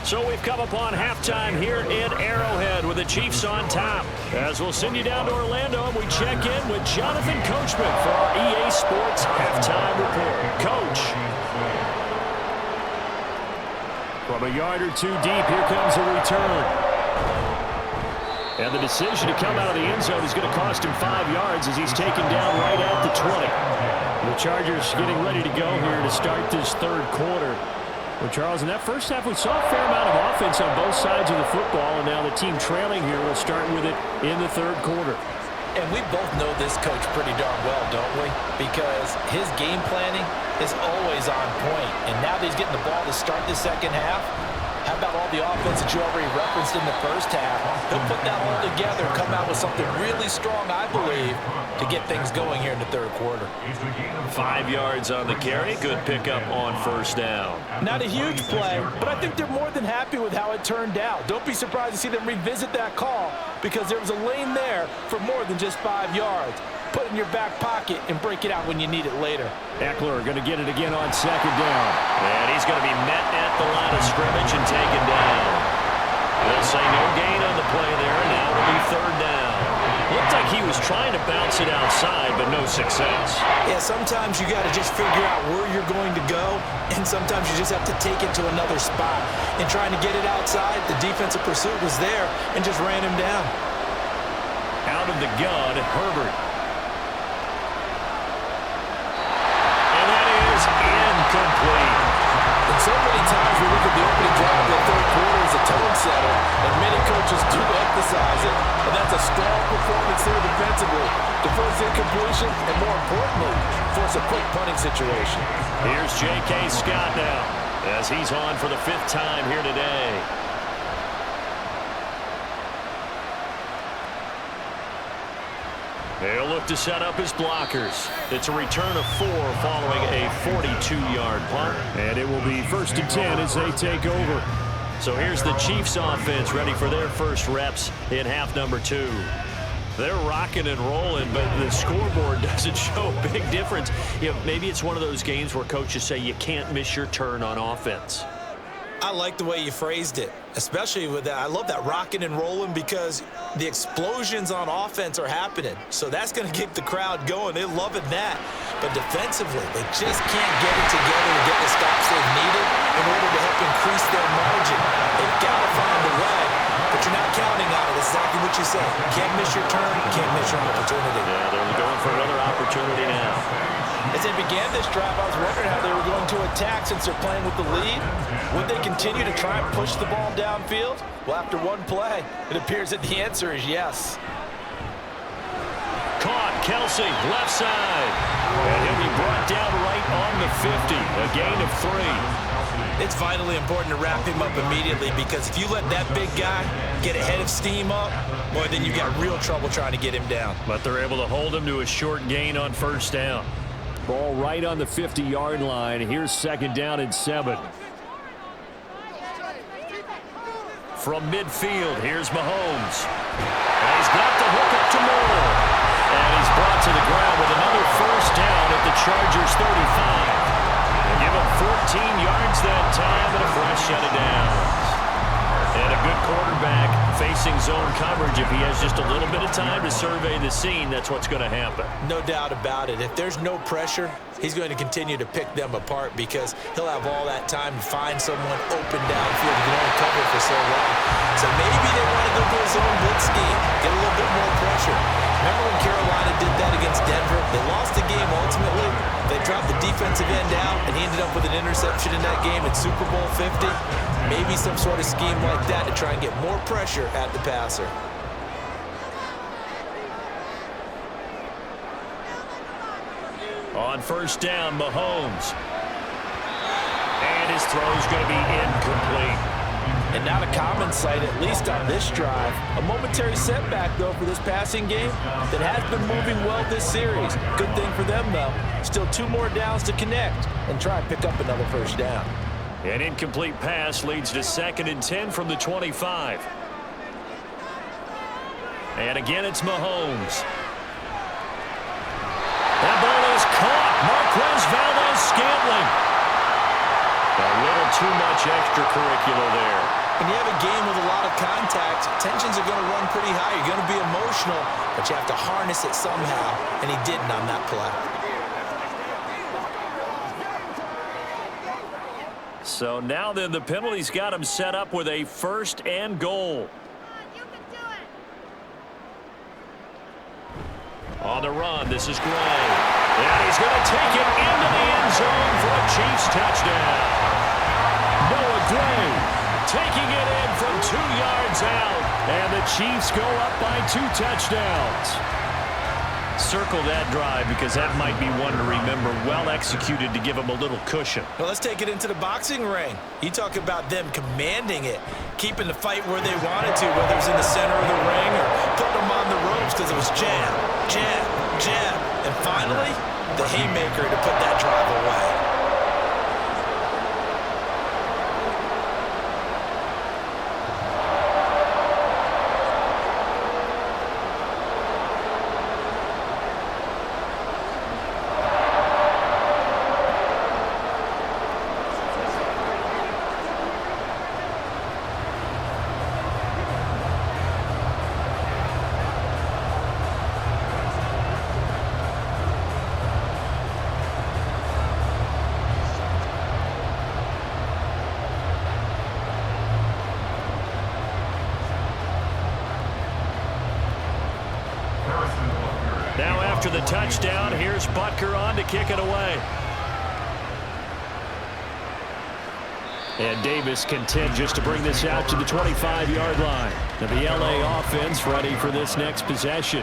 So we've come upon halftime here in Arrowhead with the Chiefs on top. As we'll send you down to Orlando and we check in with Jonathan Coachman for our EA Sports Halftime Report. Coach. From a yard or two deep, here comes a return. And the decision to come out of the end zone is going to cost him 5 yards as he's taken down right at the 20. The Chargers getting ready to go here to start this third quarter. Well, Charles, in that first half, we saw a fair amount of offense on both sides of the football, and now the team trailing here will start with it in the third quarter. And we both know this coach pretty darn well, don't we? Because his game planning is always on point. And now that he's getting the ball to start the second half, how about all the offense that you already referenced in the first half? He'll put that all together, come out with something really strong, I believe, to get things going here in the third quarter. 5 yards on the carry. Good pickup on first down. Not a huge play, but I think they're more than happy with how it turned out. Don't be surprised to see them revisit that call because there was a lane there for more than just 5 yards. Put it in your back pocket and break it out when you need it later. Eckler going to get it again on second down. And he's going to be met at the line of scrimmage and taken down. They'll say no gain on the play there, and now it'll be third down. Looked like he was trying to bounce it outside, but no success. Yeah, sometimes you got to just figure out where you're going to go, and sometimes you just have to take it to another spot. And trying to get it outside, the defensive pursuit was there and just ran him down. Out of the gun, Herbert. Incomplete. And so many times we look at the opening drive of the third quarter as a tone setter, and many coaches do emphasize it. And that's a strong performance there defensively to force incompletion and, more importantly, force a quick punting situation. Here's J.K. Scott now as he's on for the 5th time here today. They'll look to set up his blockers. It's a return of 4 following a 42-yard punt. And it will be 1st and 10 as they take over. So here's the Chiefs offense ready for their first reps in half number 2. They're rocking and rolling, but the scoreboard doesn't show a big difference. You know, maybe it's one of those games where coaches say you can't miss your turn on offense. I like the way you phrased it, especially with that. I love that rocking and rolling because the explosions on offense are happening. So that's going to keep the crowd going. They're loving that. But defensively, they just can't get it together to get the stops they've needed in order to help increase their margin. They've got to find a way, but you're not counting on it. That's exactly what you said. Can't miss your turn, can't miss your opportunity. Yeah, they're going for another opportunity now. As they began this drive, I was wondering how they were going to attack since they're playing with the lead. Would they continue to try and push the ball downfield? Well, after one play, it appears that the answer is yes. Caught, Kelsey, left side. And he'll be brought down right on the 50, a gain of 3. It's vitally important to wrap him up immediately because if you let that big guy get a head of steam up, boy, then you've got real trouble trying to get him down. But they're able to hold him to a short gain on first down. Ball right on the 50-yard line. Here's 2nd down and 7. From midfield, here's Mahomes. And he's got the hook up to Moore. And he's brought to the ground with another first down at the Chargers' 35. They give him 14 yards that time and a fresh set of downs. And a good quarterback facing zone coverage. If he has just a little bit of time to survey the scene, that's what's going to happen. No doubt about it. If there's no pressure, he's going to continue to pick them apart because he'll have all that time to find someone open downfield who can only cover for so long. So maybe they want to go to a zone blitz scheme, get a little bit more pressure. Remember when Carolina did that against Denver? They lost the game ultimately. They dropped the defensive end out, and he ended up with an interception in that game in Super Bowl 50. Maybe some sort of scheme like that to try and get more pressure at the passer. On first down, Mahomes. And his throw is going to be incomplete. And not a common sight, at least on this drive. A momentary setback, though, for this passing game that has been moving well this series. Good thing for them, though. Still 2 more downs to connect and try and pick up another first down. An incomplete pass leads to 2nd and 10 from the 25. And again, it's Mahomes. That ball is caught. Marquez Valdes-Scantling. A little too much extracurricular there. When you have a game with a lot of contact, tensions are going to run pretty high. You're going to be emotional, but you have to harness it somehow, and he didn't on that play. So now then, the penalty's got him set up with a 1st and goal. On the run, this is Gray. And he's going to take it into the end zone for a Chiefs touchdown. Noah Gray taking it in from 2 yards out. And the Chiefs go up by 2 touchdowns. Circle that drive because that might be one to remember. Well executed to give him a little cushion. Well, let's take it into the boxing ring. You talk about them commanding it, keeping the fight where they wanted to, whether it's in the center of the ring or putting them on the ropes because it was jab, jab, jab. And finally, the haymaker to put that drive away. Now after the touchdown, here's Butker on to kick it away. And Davis content just to bring this out to the 25-yard line. Now the LA offense ready for this next possession.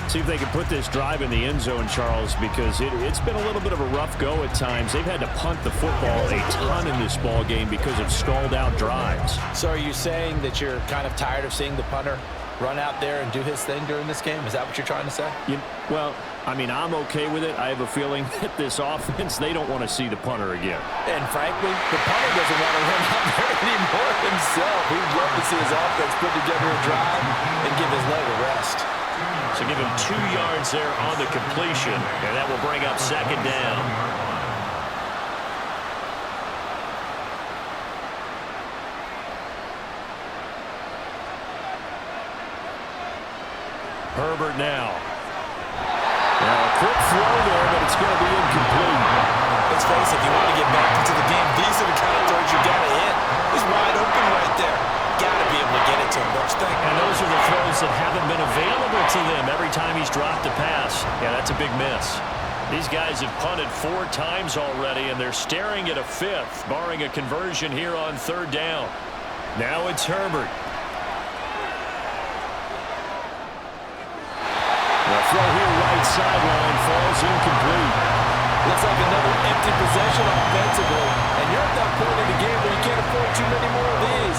See if they can put this drive in the end zone, Charles, because it's been a little bit of a rough go at times. They've had to punt the football a ton in this ball game because of stalled-out drives. So are you saying that you're kind of tired of seeing the punter run out there and do his thing during this game? Is that what you're trying to say? Well, I mean, I'm okay with it. I have a feeling that this offense, they don't want to see the punter again. And frankly, the punter doesn't want to run out there anymore himself. He'd love to see his offense put together a drive and give his leg a rest. So give him 2 yards there on the completion, and that will bring up 2nd down. Herbert now. Now a quick throw there, but it's going to be incomplete. Let's face it, if you want to get back into the game, these are the kind of throws you got to hit. He's wide open right there. Got to be able to get it to him, don't you think? And those are the throws that haven't been available to them every time he's dropped a pass. Yeah, that's a big miss. These guys have punted 4 times already, and they're staring at a 5th, barring a conversion here on 3rd down. Now it's Herbert. The throw here right sideline falls incomplete. Looks like another empty possession offensively. And you're at that point in the game where you can't afford too many more of these.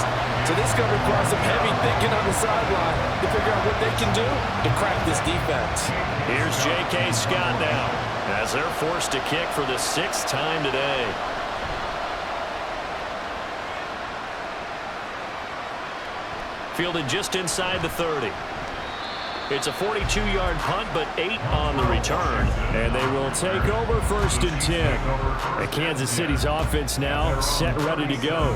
So this is going to require some heavy thinking on the sideline to figure out what they can do to crack this defense. Here's J.K. Scott now as they're forced to kick for the 6th time today. Fielded just inside the 30. It's a 42-yard punt, but 8 on the return. And they will take over 1st and 10. And Kansas City's offense now set ready to go.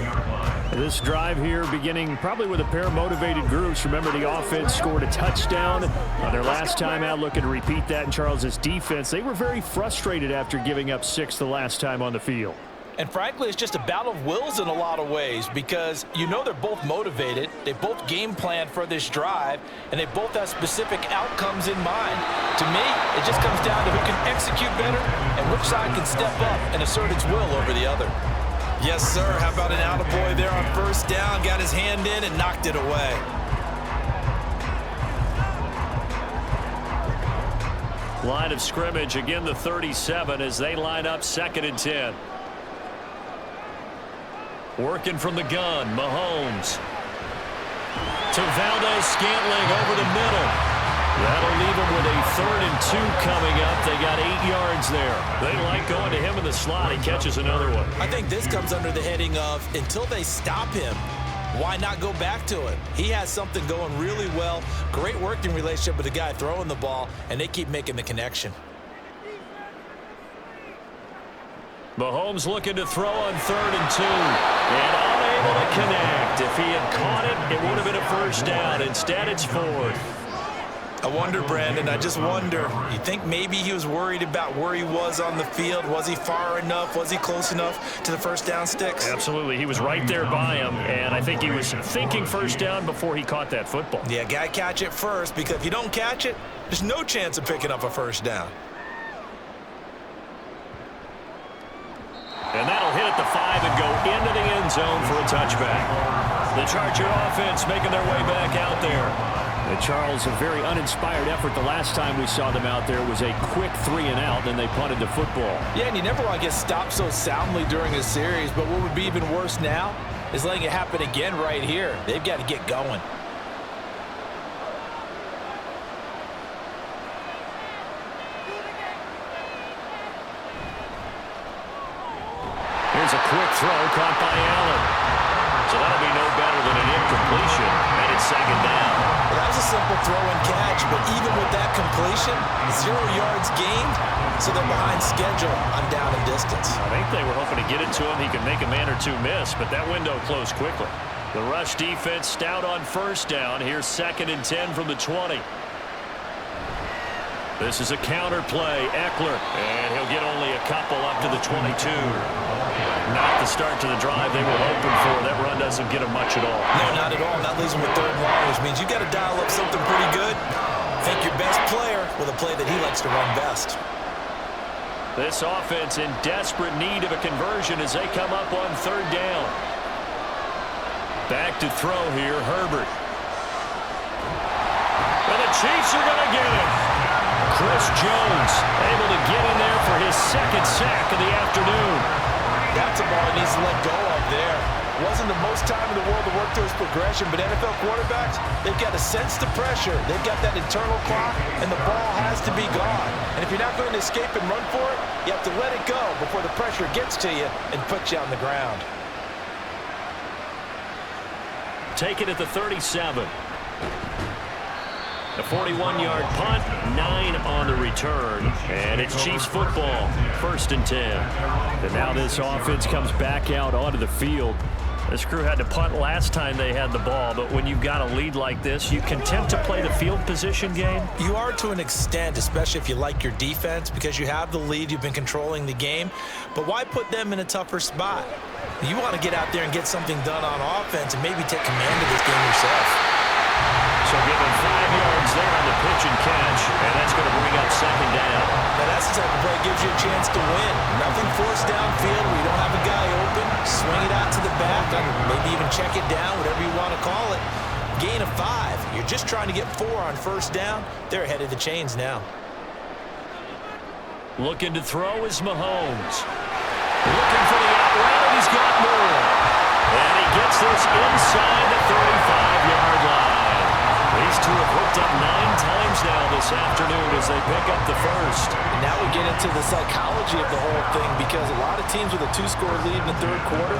This drive here beginning probably with a pair of motivated groups. Remember, the offense scored a touchdown on their last time out. Looking to repeat that in Charles's defense. They were very frustrated after giving up 6 the last time on the field. And frankly, it's just a battle of wills in a lot of ways because you know they're both motivated. They both game planned for this drive, and they both have specific outcomes in mind. To me, it just comes down to who can execute better and which side can step up and assert its will over the other. Yes, sir. How about an attaboy there on 1st down? Got his hand in and knocked it away. Line of scrimmage, again the 37 as they line up 2nd and 10. Working from the gun, Mahomes. To Valdez-Scantling over the middle. That'll leave them with a 3rd and 2 coming up. They got 8 yards there. They like going to him in the slot. He catches another one. I think this comes under the heading of until they stop him, why not go back to it? He has something going really well. Great working relationship with the guy throwing the ball, and they keep making the connection. Mahomes looking to throw on 3rd and 2. And unable to connect. If he had caught it, it would have been a 1st down. Instead, it's 4th. I wonder, Brandon, I just wonder. You think maybe he was worried about where he was on the field? Was he far enough? Was he close enough to the first down sticks? Absolutely. He was right there by him, and I think he was thinking first down before he caught that football. Yeah, got to catch it first, because if you don't catch it, there's no chance of picking up a first down. And that'll hit at the 5 and go into the end zone for a touchback. The Charger offense making their way back out there. And Charles, a very uninspired effort the last time we saw them out there was a quick 3 and out, and they punted the football. Yeah, and you never want to get stopped so soundly during a series, but what would be even worse now is letting it happen again right here. They've got to get going. Here's a quick throw caught by Allen. So that'll be no better than an incompletion, and it's second down. Well, that was a simple throw and catch, but even with that completion, 0 yards gained, so they're behind schedule on down and distance. I think they were hoping to get it to him. He could make a man or two miss, but that window closed quickly. The rush defense stout on first down. Here's 2nd and 10 from the 20. This is a counter play. Eckler, and he'll get only a couple up to the 22. Not the start to the drive they were hoping for. That run doesn't get them much at all. No, not at all. That leaves them with 3rd and long, which means you got to dial up something pretty good. Think your best player with a play that he likes to run best. This offense in desperate need of a conversion as they come up on 3rd down. Back to throw here, Herbert. And the Chiefs are going to get him. Chris Jones able to get in there for his 2nd sack of the afternoon. That's a ball he needs to let go of there. Wasn't the most time in the world to work through his progression, but NFL quarterbacks, they've got to sense the pressure. They've got that internal clock, and the ball has to be gone. And if you're not going to escape and run for it, you have to let it go before the pressure gets to you and puts you on the ground. Take it at the 37. A 41-yard punt, 9 on the return, and it's Chiefs football, 1st and 10. And now this offense comes back out onto the field. This crew had to punt last time they had the ball, but when you've got a lead like this, you content to play the field position game? You are to an extent, especially if you like your defense, because you have the lead, you've been controlling the game. But why put them in a tougher spot? You want to get out there and get something done on offense and maybe take command of this game yourself. So give him 5 yards there on the pitch and catch, and that's going to bring up 2nd down. Now that's the type of play that gives you a chance to win. Nothing forced downfield where you don't have a guy open. Swing it out to the back, and maybe even check it down, whatever you want to call it. Gain of 5. You're just trying to get 4 on first down. They're ahead of the chains now. Looking to throw is Mahomes. Looking for the out route, and he's got more. And he gets this inside the 35-yard line. These two have hooked up 9 times now this afternoon as they pick up the first. And now we get into the psychology of the whole thing, because a lot of teams with a 2-score lead in the 3rd quarter,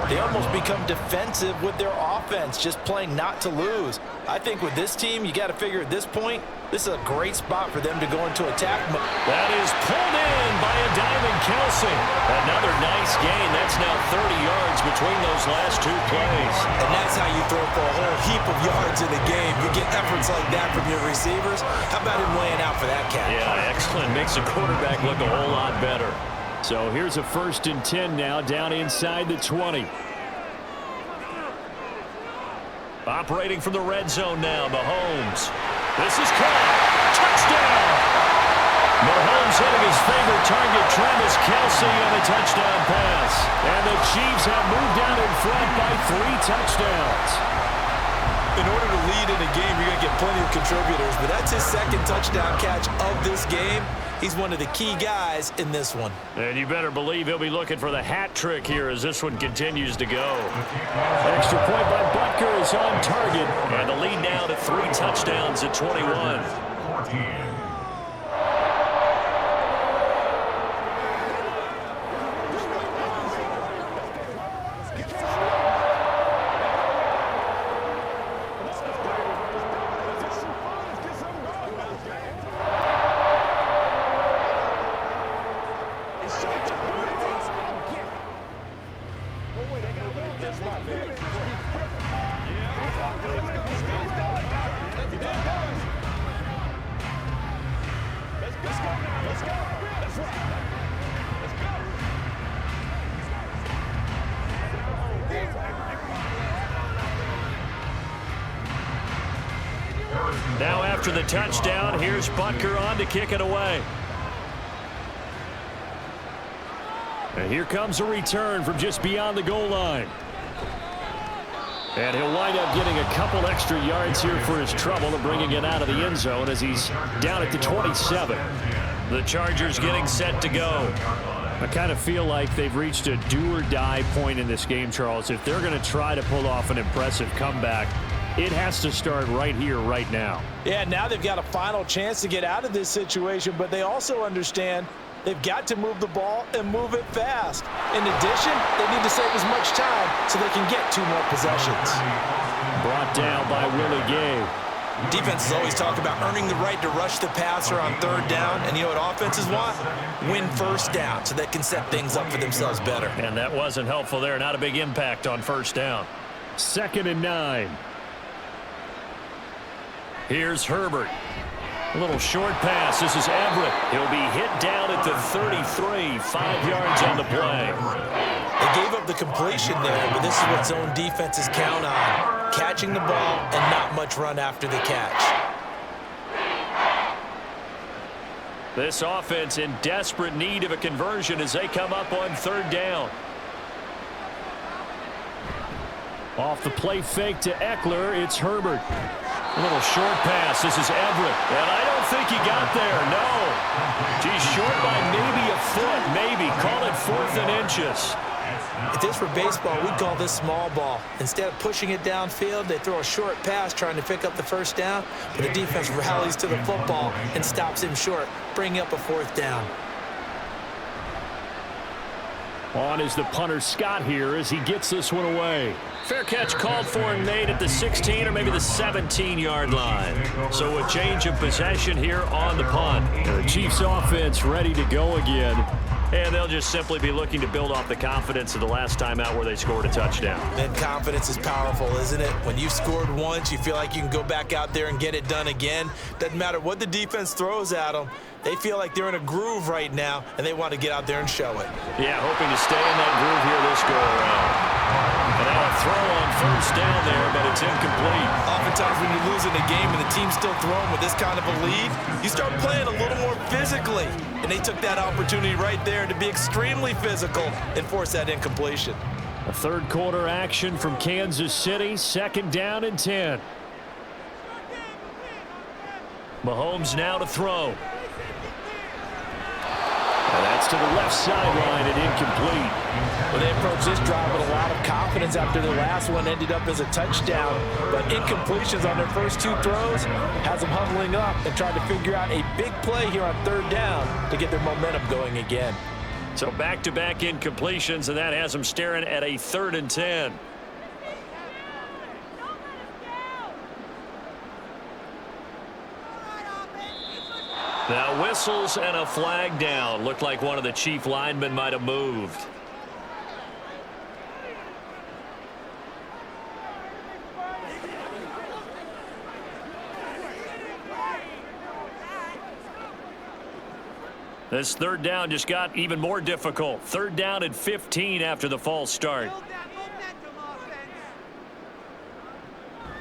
they almost become defensive with their offense, just playing not to lose. I think with this team, you got to figure at this point, this is a great spot for them to go into attack mode. That is pulled in by a diving Kelsey. Another nice gain. That's now 30 yards between those last 2 plays. And that's how you throw for a whole heap of yards in a game. You get efforts like that from your receivers. How about him laying out for that catch? Yeah, excellent. Makes the quarterback look a whole lot better. So here's a 1st and 10 now, down inside the 20. Operating from the red zone now, Mahomes. This is caught. Touchdown! Mahomes hitting his favorite target, Travis Kelsey, on a touchdown pass. And the Chiefs have moved out in front by 3 touchdowns. In order to lead in a game, you're going to get plenty of contributors, but that's his 2nd touchdown catch of this game. He's one of the key guys in this one. And you better believe he'll be looking for the hat trick here as this one continues to go. Extra point by Butker is on target. And the lead now to 3 touchdowns at 21. 14. Now after the touchdown, here's Butker on to kick it away. And here comes a return from just beyond the goal line. And he'll wind up getting a couple extra yards here for his trouble and bringing it out of the end zone as he's down at the 27. The Chargers getting set to go. I kind of feel like they've reached a do-or-die point in this game, Charles. If they're going to try to pull off an impressive comeback, it has to start right here, right now. Yeah, now they've got a final chance to get out of this situation, but they also understand they've got to move the ball and move it fast. In addition, they need to save as much time so they can get 2 more possessions. Brought down by Willie Gay. Defenses always talk about earning the right to rush the passer on 3rd down, and you know what offenses want? Win 1st down so they can set things up for themselves better. And that wasn't helpful there. Not a big impact on 1st down. 2nd and 9. Here's Herbert. A little short pass. This is Everett. He'll be hit down at the 33. 5 yards on the play. They gave up the completion there, but this is what zone defenses count on. Catching the ball and not much run after the catch. This offense in desperate need of a conversion as they come up on 3rd down. Off the play fake to Eckler, it's Herbert. A little short pass. This is Everett. And I don't think he got there. No. He's short by maybe a foot. Maybe. Call it 4th and inches. If this were baseball, we'd call this small ball. Instead of pushing it downfield, they throw a short pass trying to pick up the 1st down, but the defense rallies to the football and stops him short, bringing up a 4th down. On is the punter Scott here as he gets this one away. Fair catch called for and made at the 16 or maybe the 17-yard line. So a change of possession here on the punt. The Chiefs offense ready to go again. And they'll just simply be looking to build off the confidence of the last time out where they scored a touchdown. Then confidence is powerful, isn't it? When you've scored once, you feel like you can go back out there and get it done again. Doesn't matter what the defense throws at them. They feel like they're in a groove right now, and they want to get out there and show it. Yeah, hoping to stay in that groove here this go-around. And now a throw on 1st down there, but it's incomplete. Oftentimes when you lose in a game and the team's still throwing with this kind of a lead, you start playing a little more physically. And they took that opportunity right there to be extremely physical and force that incompletion. A 3rd quarter action from Kansas City. 2nd down and 10. Mahomes now to throw. And that's to the left sideline and incomplete. Well, they approached this drive with a lot of confidence after the last one ended up as a touchdown. But incompletions on their first 2 throws has them huddling up and trying to figure out a big play here on 3rd down to get their momentum going again. So back-to-back incompletions, and that has them staring at a 3rd and 10. Now whistles and a flag down. Looked like one of the Chief linemen might have moved. This 3rd down just got even more difficult. 3rd down and 15 after the false start.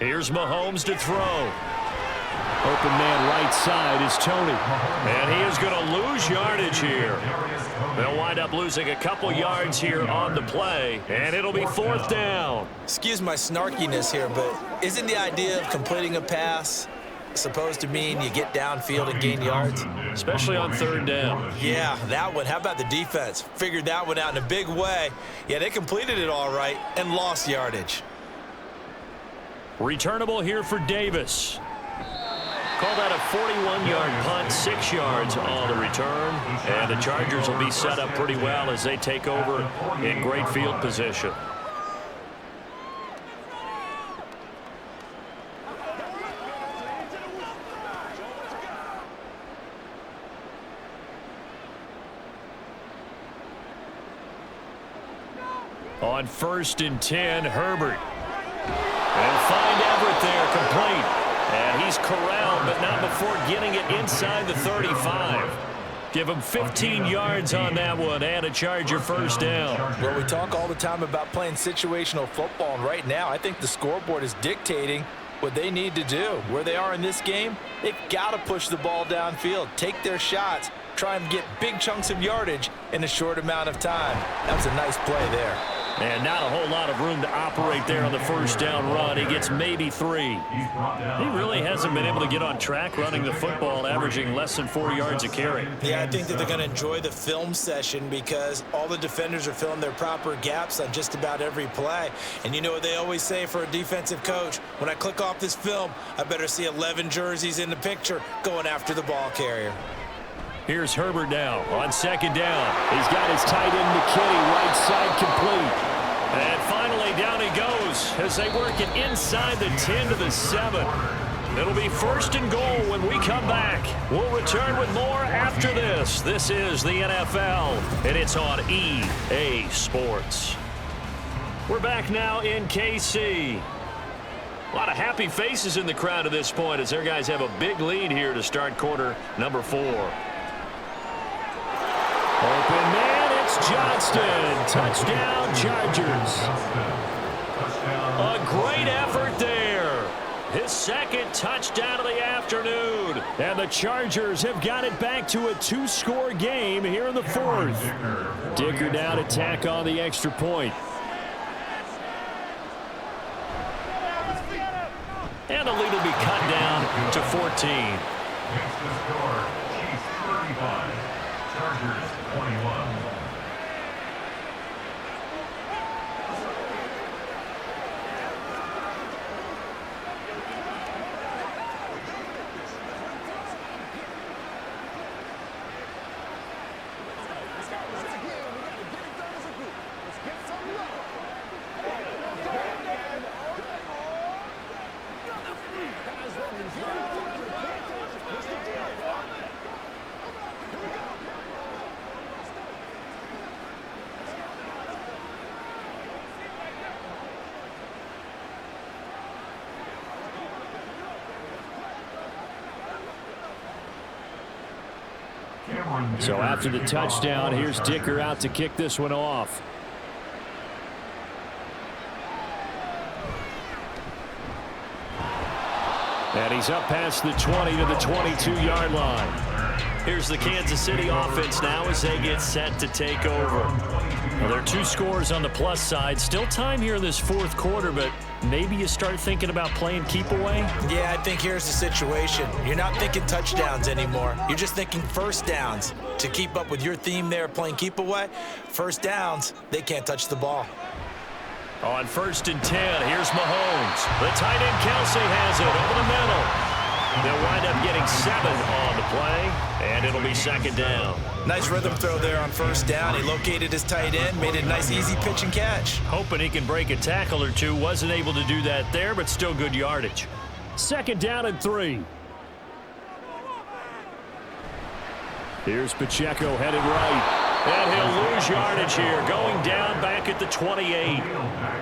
Here's Mahomes to throw. Open man right side is Tony. And he is going to lose yardage here. They'll wind up losing a couple yards here on the play, and it'll be 4th down. Excuse my snarkiness here, but isn't the idea of completing a pass supposed to mean you get downfield and gain yards? Especially on 3rd down. Yeah, that one. How about the defense? Figured that one out in a big way. Yeah, they completed it all right and lost yardage. Returnable here for Davis. Call that a 41-yard punt, 6 yards on the return. And the Chargers will be set up pretty well as they take over in great field position. On 1st and 10, Herbert. And find Everett there, complete. And he's corralled, but not before getting it inside the 35. Give him 15 yards on that one and a Charger 1st down. Well, we talk all the time about playing situational football, and right now I think the scoreboard is dictating what they need to do. Where they are in this game, they've got to push the ball downfield, take their shots, try and get big chunks of yardage in a short amount of time. That was a nice play there. And not a whole lot of room to operate there on the first down run. He gets maybe 3. He really hasn't been able to get on track running the football, averaging less than 4 yards a carry. Yeah, I think that they're going to enjoy the film session because all the defenders are filling their proper gaps on just about every play. And you know what they always say for a defensive coach? When I click off this film, I better see 11 jerseys in the picture going after the ball carrier. Here's Herbert now on second down. He's got his tight end McKinney right side complete. And finally down he goes as they work it inside the 10 to the 7. It'll be first and goal when we come back. We'll return with more after this. This is the NFL, and it's on EA Sports. We're back now in KC. A lot of happy faces in the crowd at this point as their guys have a big lead here to start quarter number 4. Open man, it's Johnston. Touchdown, Chargers. A great effort there. His second touchdown of the afternoon. And the Chargers have got it back to a 2-score game here in the 4th. Dicker down to tack on the extra point. And the lead will be cut down to 14. Next to score, Chiefs 35, Chargers 21. So after the touchdown, here's Dicker out to kick this one off. And he's up past the 20 to the 22-yard line. Here's the Kansas City offense now as they get set to take over. Well, there are 2 scores on the plus side. Still time here in this 4th quarter, but maybe you start thinking about playing keep away? Yeah, I think here's the situation. You're not thinking touchdowns anymore. You're just thinking first downs. To keep up with your theme there, playing keep away, first downs, they can't touch the ball. On 1st and 10, here's Mahomes. The tight end Kelsey has it over the middle. They'll wind up getting 7 on the play, and it'll be 2nd down. Nice rhythm throw there on 1st down. He located his tight end, made it a nice, easy pitch and catch. Hoping he can break a tackle or two. Wasn't able to do that there, but still good yardage. 2nd down and 3. Here's Pacheco headed right. And he'll lose yardage here, going down back at the 28.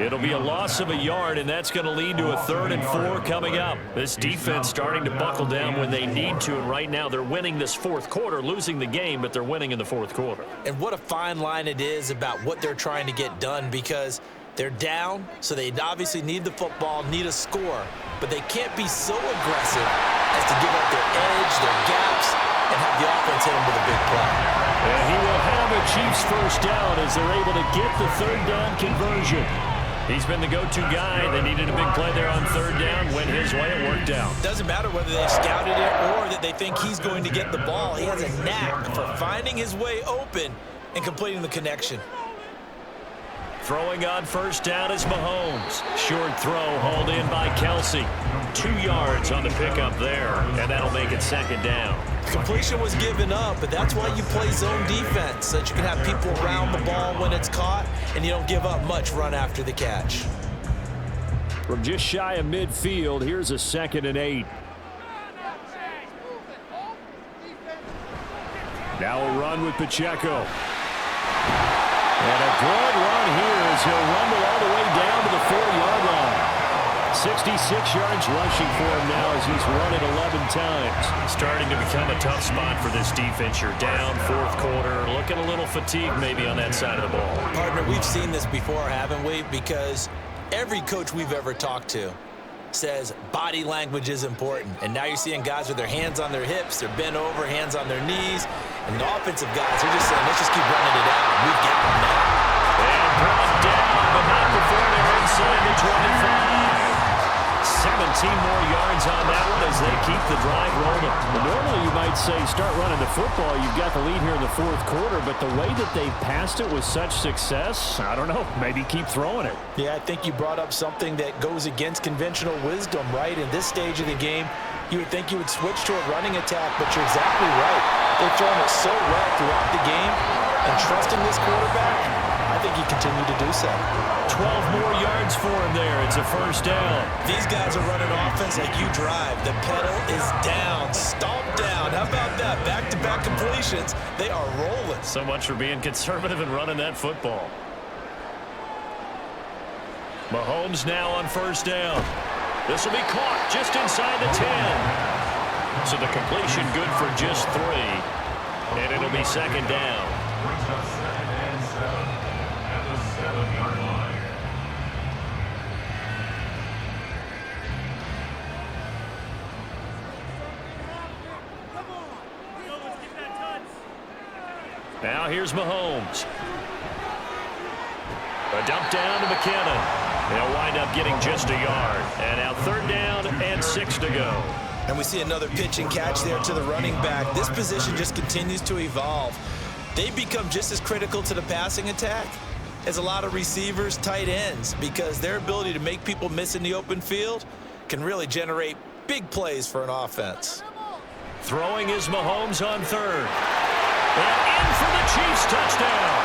It'll be a loss of a yard, and that's going to lead to a 3rd and 4 coming up. This defense starting to buckle down when they need to, and right now they're winning this 4th quarter, losing the game, but they're winning in the 4th quarter. And what a fine line it is about what they're trying to get done, because they're down, so they obviously need the football, need a score, but they can't be so aggressive as to give up their edge, their gaps, and have the offense hit them with a big play. And he will have a Chiefs first down as they're able to get the 3rd down conversion. He's been the go-to guy. They needed a big play there on 3rd down. Went his way. It worked out. Doesn't matter whether they scouted it or that they think he's going to get the ball. He has a knack for finding his way open and completing the connection. Throwing on 1st down is Mahomes. Short throw hauled in by Kelsey. 2 yards on the pickup there, and that'll make it 2nd down. Completion was given up, but that's why you play zone defense, so that you can have people around the ball when it's caught, and you don't give up much run after the catch. From just shy of midfield, here's a 2nd and 8. Now a run with Pacheco. And a good run here as he'll rumble all the way down to the 4-yard line. 66 yards rushing for him now as he's run it 11 times. Starting to become a tough spot for this defense. You're down 4th quarter, looking a little fatigued maybe on that side of the ball. Partner, we've seen this before, haven't we? Because every coach we've ever talked to says body language is important. And now you're seeing guys with their hands on their hips, they're bent over, hands on their knees. And the offensive guys are just saying, let's just keep running it out. We've got them now. And brought down, but not before they're inside the 25. 17 more yards on that one as they keep the drive rolling. Normally you might say start running the football. You've got the lead here in the fourth quarter, but the way that they've passed it with such success, I don't know, maybe keep throwing it. Yeah, I think you brought up something that goes against conventional wisdom, right? In this stage of the game, you would think you would switch to a running attack, but you're exactly right. They've thrown it so well throughout the game, and trusting this quarterback, I think he continued to do so. 12 more yards for him there. It's a first down. These guys are running offense like you drive. The pedal is down, stomped down. How about that? Back-to-back completions. They are rolling. So much for being conservative and running that football. Mahomes now on first down. This will be caught just inside the 10. So the completion good for just 3. And it'll be second down. Brings up 2nd and 7 at the 7-yard line. Now here's Mahomes. A dump down to McKinnon. They'll wind up getting just a yard. And now 3rd down and 6 to go. And we see another pitch and catch there to the running back. This position just continues to evolve. They become just as critical to the passing attack as a lot of receivers, tight ends, because their ability to make people miss in the open field can really generate big plays for an offense. Throwing is Mahomes on 3rd. And in for the Chiefs touchdown.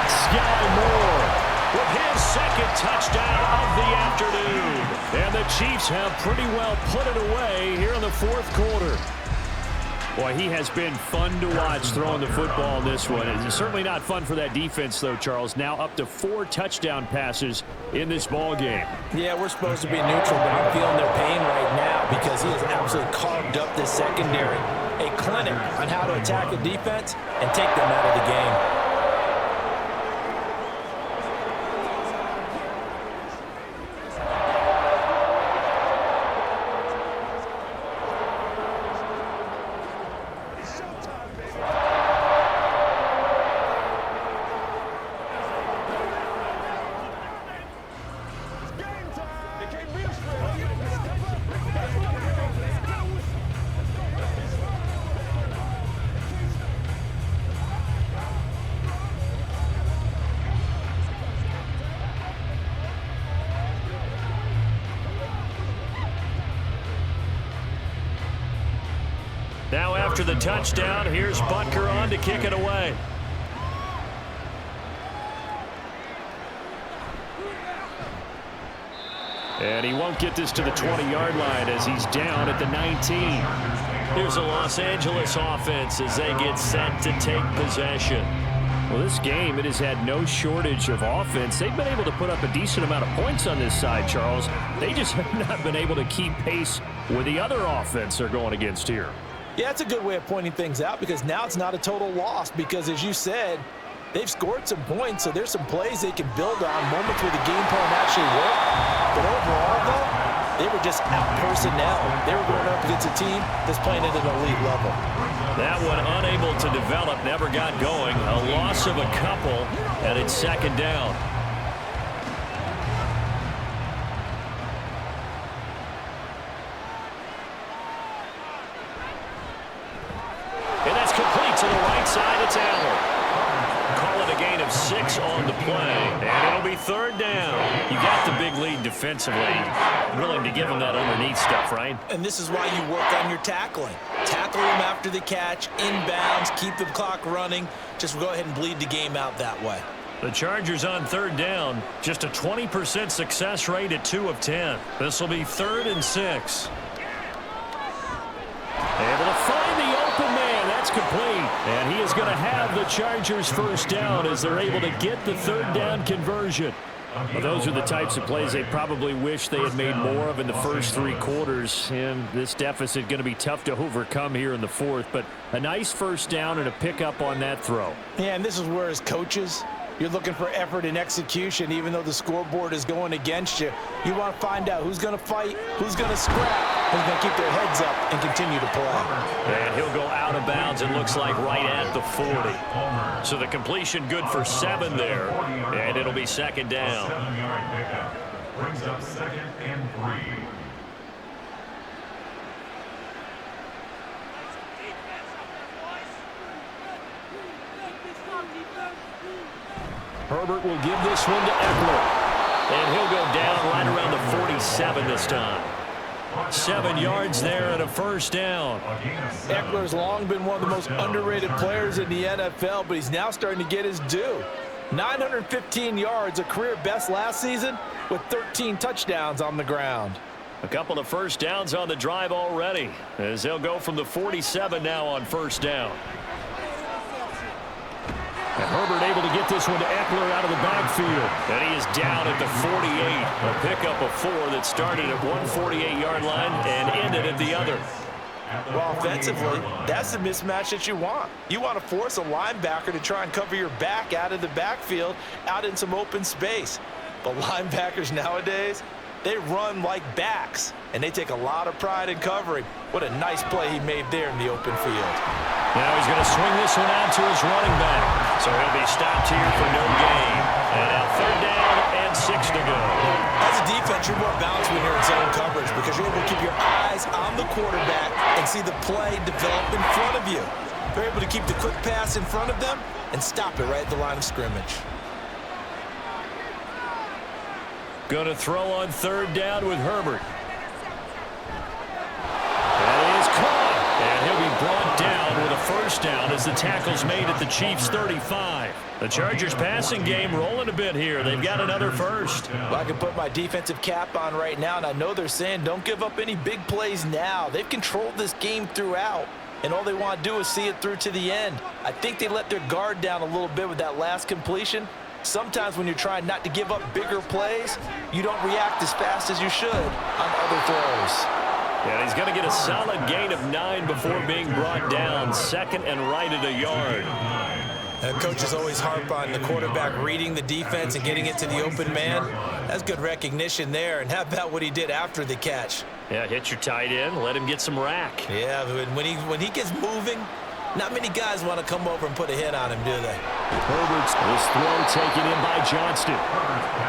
Sky Moore with his 2nd touchdown of the afternoon. And the Chiefs have pretty well put it away here in the 4th quarter. Boy, he has been fun to watch throwing the football in this one. It's certainly not fun for that defense, though, Charles. Now up to 4 touchdown passes in this ball game. Yeah, we're supposed to be neutral, but I'm feeling their pain right now because he has absolutely carved up this secondary. A clinic on how to attack the defense and take them out of the game. Now after the touchdown, here's Butker on to kick it away. And he won't get this to the 20-yard line as he's down at the 19. Here's a Los Angeles offense as they get set to take possession. Well, this game, it has had no shortage of offense. They've been able to put up a decent amount of points on this side, Charles. They just have not been able to keep pace with the other offense they're going against here. Yeah, it's a good way of pointing things out because now it's not a total loss because, as you said, they've scored some points, so there's some plays they can build on, moments where the game plan actually worked. But overall, though, they were just out personnel. They were going up against a team that's playing at an elite level. That one unable to develop, never got going. A loss of a couple, and it's 2nd down. And that's complete to the right side. It's Allen. Call it a gain of 6 on the play. And it'll be 3rd down. You got the big lead defensively. Willing to give them that underneath stuff, right? And this is why you work on your tackling. Tackle them after the catch, inbounds, keep the clock running. Just go ahead and bleed the game out that way. The Chargers on 3rd down. Just a 20% success rate at 2 of 10. This will be 3rd and 6. Able to find the open man. That's complete. And he is going to have the Chargers first down as they're able to get the 3rd down conversion. Well, those are the types of plays they probably wish they had made more of in the first 3 quarters. And this deficit going to be tough to overcome here in the 4th. But a nice first down and a pickup on that throw. Yeah, and this is where, as coaches, You're looking for effort and execution, even though the scoreboard is going against you. You want to find out who's going to fight, who's going to scrap, who's going to keep their heads up and continue to play. And he'll go out of bounds, it looks like, right at the 40. So the completion good for 7 there, and it'll be second down. 7-yard pickup. Brings up 2nd and 3. Herbert will give this one to Eckler. And he'll go down right around the 47 this time. 7 yards there and a first down. Eckler's long been one of the most underrated players in the NFL, but he's now starting to get his due. 915 yards, a career best last season, with 13 touchdowns on the ground. A couple of first downs on the drive already, as they'll go from the 47 now on first down. And Herbert able to get this one to Eckler out of the backfield. And he is down at the 48. A pickup of 4 that started at one 48-yard line and ended at the other. Well, offensively, that's the mismatch that you want. You want to force a linebacker to try and cover your back out of the backfield, out in some open space. But linebackers nowadays, they run like backs, and they take a lot of pride in covering. What a nice play he made there in the open field. Now he's going to swing this one out to his running back. So he'll be stopped here for no gain. And now 3rd down and 6 to go. As a defense, you're more balanced when you're in zone coverage because you're able to keep your eyes on the quarterback and see the play develop in front of you. You're able to keep the quick pass in front of them and stop it right at the line of scrimmage. Going to throw on 3rd down with Herbert. That is caught. And he'll be brought down with a first down as the tackle's made at the Chiefs' 35. The Chargers passing game rolling a bit here. They've got another first. Well, I can put my defensive cap on right now, and I know they're saying don't give up any big plays now. They've controlled this game throughout, and all they want to do is see it through to the end. I think they let their guard down a little bit with that last completion. Sometimes when you're trying not to give up bigger plays, you don't react as fast as you should on other throws. And he's going to get a solid gain of 9 before being brought down. 2nd and right at a yard. Coaches always harp on the quarterback reading the defense and getting it to the open man. That's good recognition there. And how about what he did after the catch? Yeah, hit your tight end, let him get some rack. Yeah, when he gets moving, not many guys want to come over and put a hit on him, do they? Herbert's this throw taken in by Johnston.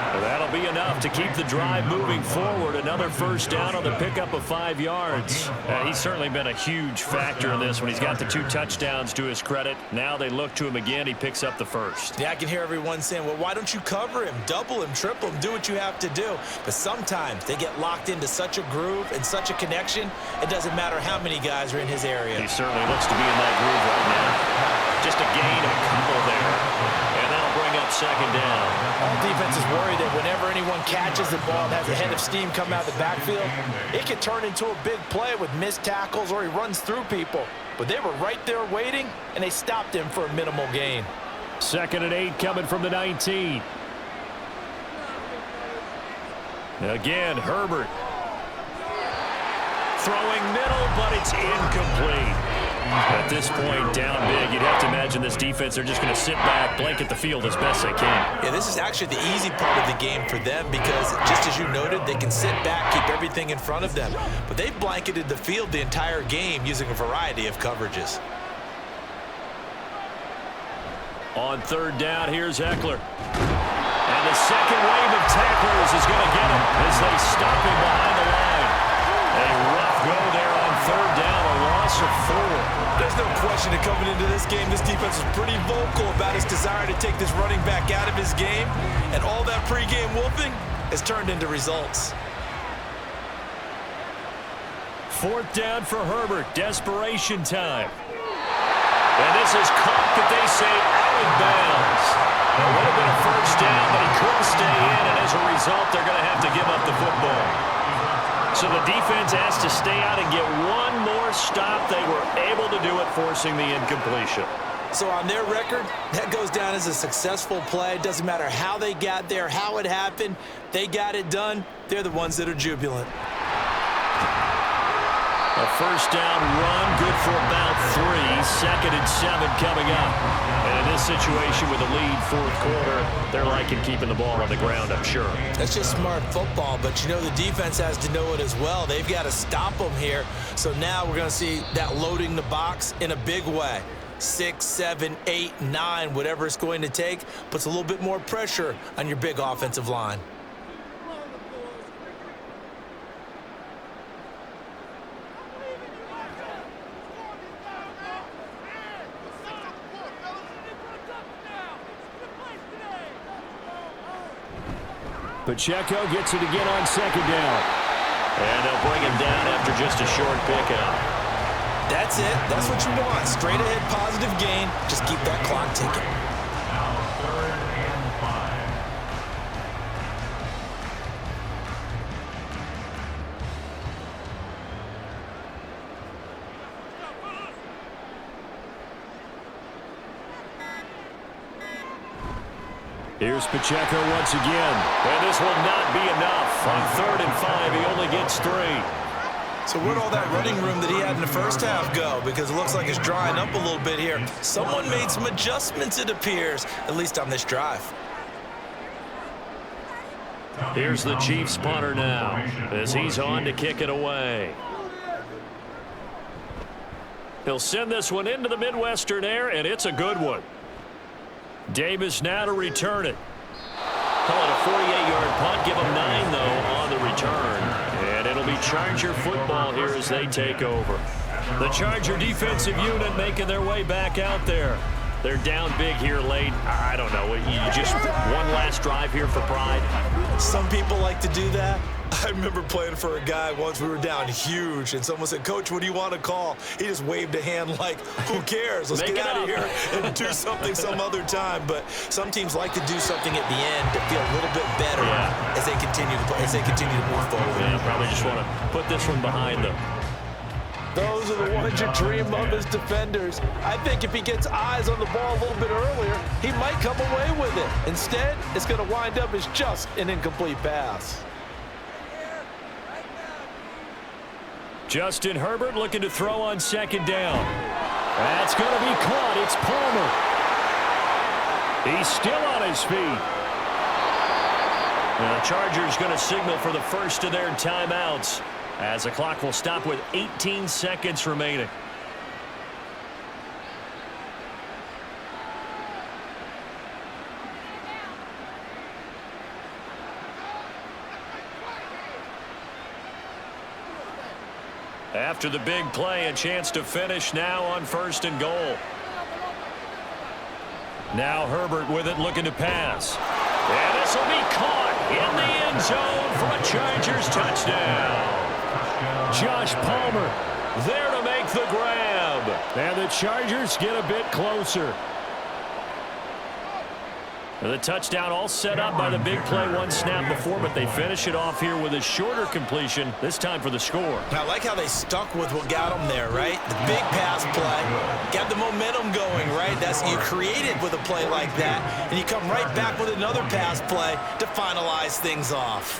And that'll be enough to keep the drive moving forward. Another first down on the pickup of 5 yards. He's certainly been a huge factor in this when he's got the 2 touchdowns to his credit. Now they look to him again. He picks up the first. Yeah, I can hear everyone saying, well, why don't you cover him, double him, triple him, do what you have to do. But sometimes they get locked into such a groove and such a connection, it doesn't matter how many guys are in his area. He certainly looks to be in that groove right now. Just a gain of a couple there. And that'll bring up 2nd down. All defenses worry that whenever anyone catches the ball and has a head of steam come out of the backfield, it can turn into a big play with missed tackles or he runs through people. But they were right there waiting, and they stopped him for a minimal gain. 2nd and 8 coming from the 19. Again, Herbert. Throwing middle, but it's incomplete. At this point, down big, you'd have to imagine this defense, they're just going to sit back, blanket the field as best they can. Yeah, this is actually the easy part of the game for them because, just as you noted, they can sit back, keep everything in front of them. But they've blanketed the field the entire game using a variety of coverages. On 3rd down, here's Eckler. And the second wave of tacklers is going to get him as they stop him behind the line. A rough go there on 3rd down, a loss of 4. There's no question that coming into this game, this defense was pretty vocal about his desire to take this running back out of his game, and all that pregame wolfing has turned into results. 4th down for Herbert, desperation time. And this is caught that they say out of bounds. It would have been a first down, but he couldn't stay in, and as a result, they're going to have to give up the football. So the defense has to stay out and get one more stop. They were able to do it, forcing the incompletion. So on their record, that goes down as a successful play. It doesn't matter how they got there, how it happened. They got it done. They're the ones that are jubilant. A first down run, good for about 3. 2nd and 7 coming up. And In this situation with the lead fourth quarter, they're liking keeping the ball on the ground, I'm sure. That's just smart football, but you know the defense has to know it as well. They've got to stop them here. So now we're going to see that loading the box in a big way. 6, 7, 8, 9, whatever it's going to take, puts a little bit more pressure on your big offensive line. Pacheco gets it again on second down. And they'll bring him down after just a short pickup. That's it. That's what you want. Straight ahead positive gain. Just keep that clock ticking. Now 3rd and 5. Here's Pacheco once again. And this will not be enough. On 3rd and 5, he only gets 3. So where'd all that running room that he had in the first half go? Because it looks like it's drying up a little bit here. Someone made some adjustments, it appears, at least on this drive. Here's the Chiefs punter now as he's on to kick it away. He'll send this one into the Midwestern air, and it's a good one. Davis now to return it. Call it a 48-yard punt. Give them 9, though, on the return. And it'll be Charger football here as they take over. The Charger defensive unit making their way back out there. They're down big here late. I don't know. You just one last drive here for pride. Some people like to do that. I remember playing for a guy once. We were down huge, and someone said, "Coach, what do you want to call?" He just waved a hand like, "Who cares? Let's get out of here and do something some other time." But some teams like to do something at the end to feel a little bit better as they continue to move forward. Yeah, probably just want to put this one behind them. Those are the ones you dream of as defenders. I think if he gets eyes on the ball a little bit earlier, he might come away with it. Instead, it's going to wind up as just an incomplete pass. Justin Herbert looking to throw on second down. That's going to be caught. It's Palmer. He's still on his feet. Now the Chargers going to signal for the first of their timeouts as the clock will stop with 18 seconds remaining. After the big play, a chance to finish now on 1st and goal. Now Herbert with it, looking to pass. And this will be caught in the end zone for a Chargers touchdown. Josh Palmer there to make the grab. And the Chargers get a bit closer. The touchdown all set up by the big play one snap before, but they finish it off here with a shorter completion, this time for the score. I like how they stuck with what got them there, right? The big pass play, got the momentum going, right? That's you create it with a play like that, and you come right back with another pass play to finalize things off.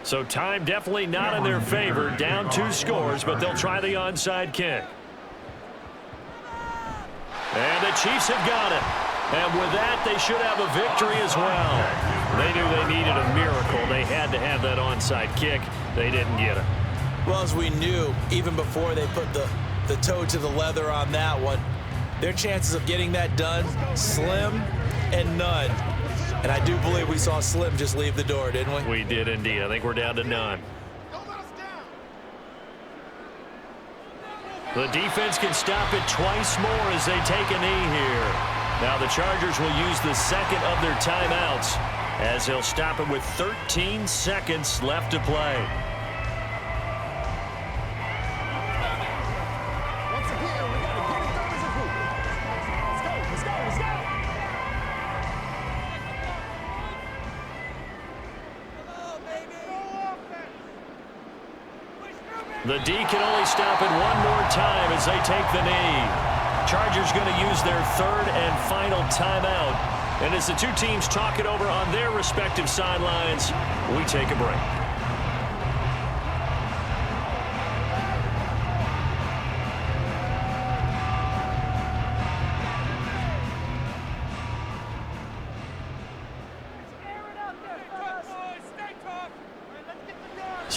So time definitely not in their favor. Down 2 scores, but they'll try the onside kick. And the Chiefs have got it. And with that, they should have a victory as well. They knew they needed a miracle. They had to have that onside kick. They didn't get it. Well, as we knew, even before they put the toe to the leather on that one, their chances of getting that done, slim and none. And I do believe we saw Slim just leave the door, didn't we? We did indeed. I think we're down to none. The defense can stop it twice more as they take a knee here. Now the Chargers will use the second of their timeouts as he'll stop it with 13 seconds left to play. The D can only stop it one more time as they take the knee. Chargers going to use their third and final timeout. And as the two teams talk it over on their respective sidelines, we take a break.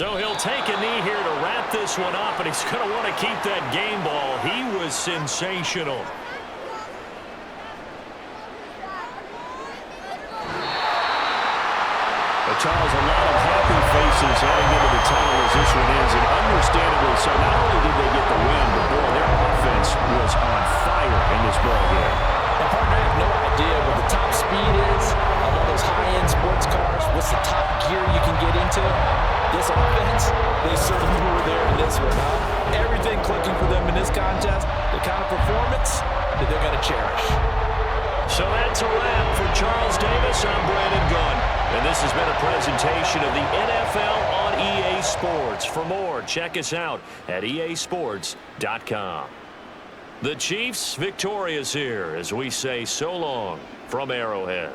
So he'll take a knee here to wrap this one up, and he's going to want to keep that game ball. He was sensational. But Charles, a lot of happy faces heading into the tunnel as this one ends, and understandably so. Not only did they get the win, but boy, their offense was on fire in this ball game. And partner, I have no idea what the top speed is on one of those high-end sports cars. What's the top gear you can get into? This offense, they certainly were there in this one, huh? Everything clicking for them in this contest, the kind of performance that they're going to cherish. So that's a wrap for Charles Davis. I'm Brandon Gunn, and this has been a presentation of the NFL on EA Sports. For more, check us out at easports.com. The Chiefs victorious here as we say so long from Arrowhead.